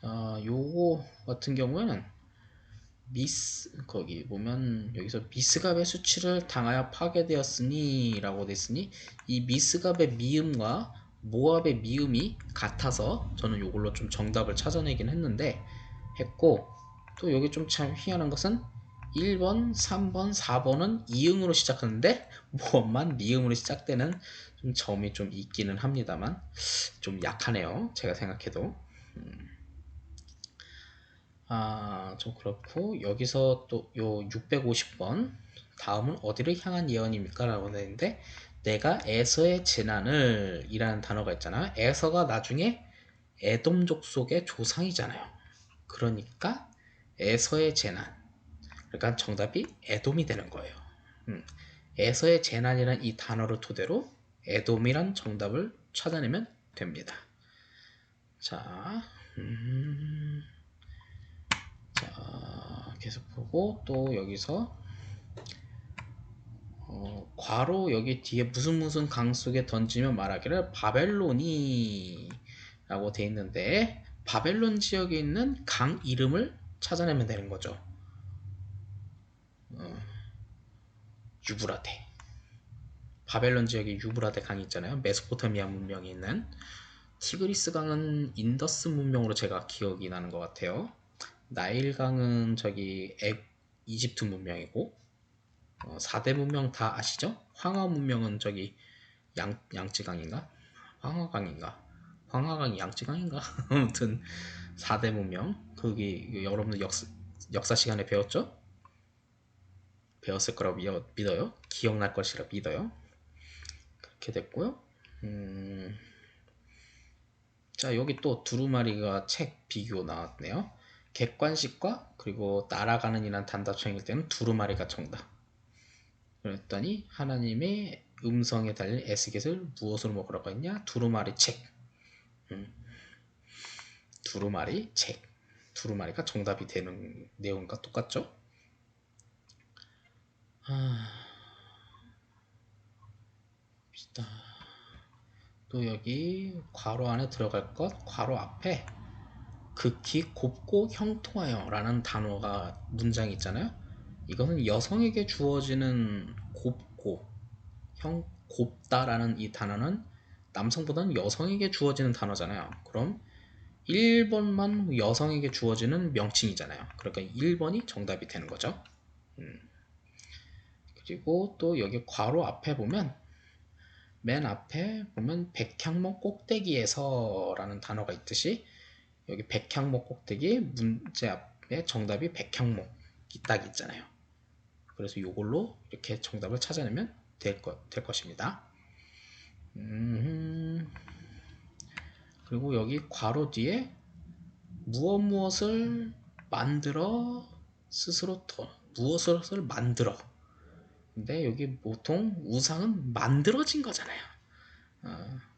자, 요거 같은 경우에는 거기 보면 여기서 미스갑의 수치를 당하여 파괴되었으니 라고 됐으니 이 미스갑의 미음과 모압의 미음이 같아서 저는 요걸로 좀 정답을 찾아내긴 했고, 또 여기 좀 참 희한한 것은 1번, 3번, 4번은 이응으로 시작하는데 모압만 미음으로 시작되는 좀 점이 좀 있기는 합니다만 좀 약하네요, 제가 생각해도. 좀 그렇고, 여기서 또 요 650번 다음은 어디를 향한 예언입니까? 라고 되는데, 내가 에서의 재난을 이라는 단어가 있잖아요. 에서가 나중에 에돔족 속의 조상이잖아요. 그러니까 에서의 재난, 그러니까 정답이 에돔이 되는 거예요. 에서의 재난이란 이 단어를 토대로 에돔이란 정답을 찾아내면 됩니다. 자, 계속 보고, 또 여기서 괄호 여기 뒤에 무슨 강 속에 던지며 말하기를 바벨론이 라고 돼 있는데, 바벨론 지역에 있는 강 이름을 찾아내면 되는 거죠. 유브라데. 바벨론 지역에 유브라데 강이 있잖아요. 메소포타미아 문명이 있는. 티그리스 강은 인더스 문명으로 제가 기억이 나는 것 같아요. 나일 강은 저기 이집트 문명이고, 4대 문명 다 아시죠? 황하 문명은 저기 양쯔강인가? 황하강인가? 황하강이 양쯔강인가? 아무튼 4대 문명. 거기 여러분들 역사 시간에 배웠죠? 배웠을 거라고 믿어요. 기억날 것이라 믿어요. 그렇게 됐고요. 자, 여기 또 두루마리가 책 비교 나왔네요. 객관식과 그리고 날아가는 이란 단답형일 때는 두루마리가 정답. 그랬더니 하나님의 음성에 달린 에스겔을 무엇으로 먹으라고 했냐? 두루마리 책. 두루마리 책. 두루마리가 정답이 되는 내용과 똑같죠? 또 여기 괄호 안에 들어갈 것, 괄호 앞에 극히 곱고 형통하여 라는 단어가 문장이 있잖아요. 이거는 여성에게 주어지는 곱다라는 이 단어는 남성보다는 여성에게 주어지는 단어잖아요. 그럼 1번만 여성에게 주어지는 명칭이잖아요. 그러니까 1번이 정답이 되는 거죠. 그리고 또 여기 괄호 앞에 보면, 맨 앞에 보면 백향목 꼭대기에서 라는 단어가 있듯이, 여기 백향목 꼭대기 문제 앞에 정답이 백향목이 딱 있잖아요. 그래서 이걸로 이렇게 정답을 찾아내면 될 것입니다. 그리고 여기 괄호 뒤에 무엇을 만들어 스스로 무엇을 만들어. 근데 여기 보통 우상은 만들어진 거잖아요.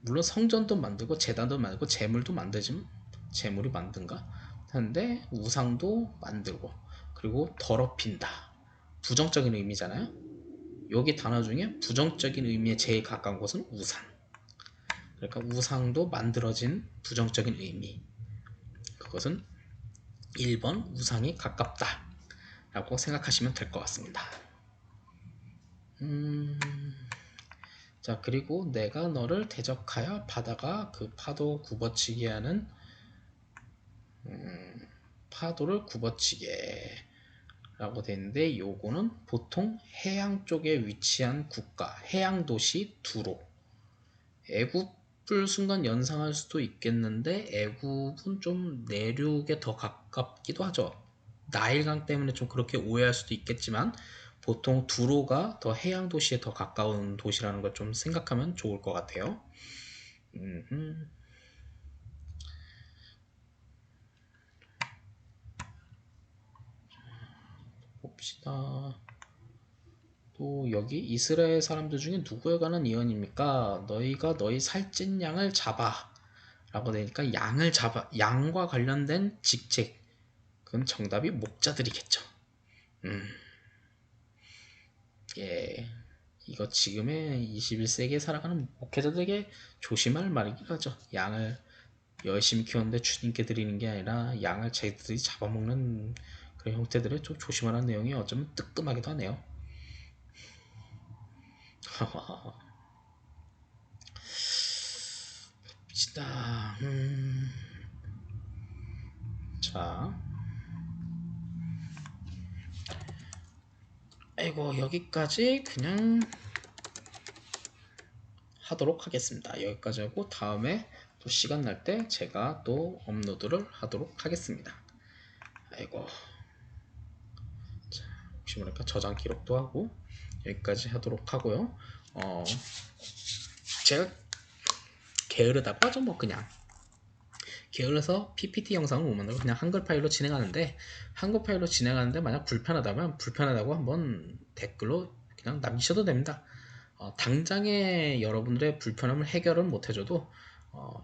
물론 성전도 만들고 제단도 만들고 제물도 만들지만, 제물이 만든가 하는데 우상도 만들고, 그리고 더럽힌다, 부정적인 의미잖아요. 여기 단어 중에 부정적인 의미에 제일 가까운 것은 우상. 그러니까 우상도 만들어진 부정적인 의미, 그것은 1번 우상이 가깝다 라고 생각하시면 될 것 같습니다. 자, 그리고 내가 너를 대적하여 바다가 그 파도 굽어치게 하는, 파도를 굽어치게 라고 되는데, 요거는 보통 해양 쪽에 위치한 국가, 해양 도시 두로. 애굽을 순간 연상할 수도 있겠는데 애굽은 좀 내륙에 더 가깝기도 하죠. 나일강 때문에 좀 그렇게 오해할 수도 있겠지만, 보통 두로가 더 해양 도시에 더 가까운 도시라는 걸 좀 생각하면 좋을 것 같아요. 봅시다. 또 여기 이스라엘 사람들 중에 누구에 관한 예언입니까? 너희가 너희 살찐 양을 잡아 라고 되니까, 양과 관련된 직책, 그럼 정답이 목자들이겠죠. 예, 이거 지금의 21세기에 살아가는 목회자들에게 조심할 말이긴 하죠. 양을 열심히 키웠는데 주님께 드리는 게 아니라 양을 자기들이 잡아먹는 그런 형태들을 좀 조심하라는 내용이 어쩌면 뜨끔하기도 하네요. 봅시다. 자, 아이고 여기까지 그냥 하도록 하겠습니다. 여기까지 하고 다음에 또 시간 날 때 제가 또 업로드를 하도록 하겠습니다. 아이고, 자, 혹시 모르니까 저장 기록도 하고 여기까지 하도록 하고요. 제가 게으르다고 하죠. 뭐 그냥 게을러서 PPT 영상을 못 만들고 그냥 한글 파일로 진행하는데, 한글 파일로 진행하는데 만약 불편하다면 불편하다고 한번 댓글로 그냥 남기셔도 됩니다. 당장에 여러분들의 불편함을 해결은 못해줘도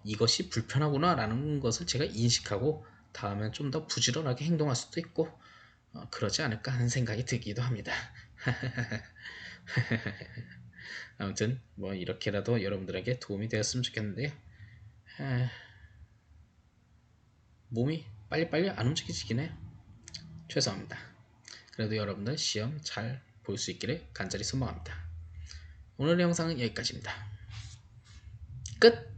이것이 불편하구나 라는 것을 제가 인식하고 다음엔 좀 더 부지런하게 행동할 수도 있고 그러지 않을까 하는 생각이 들기도 합니다. 아무튼 뭐 이렇게라도 여러분들에게 도움이 되었으면 좋겠는데요. 몸이 빨리빨리 안 움직이지긴 해요. 죄송합니다. 그래도 여러분들 시험 잘 볼 수 있기를 간절히 소망합니다. 오늘의 영상은 여기까지입니다. 끝!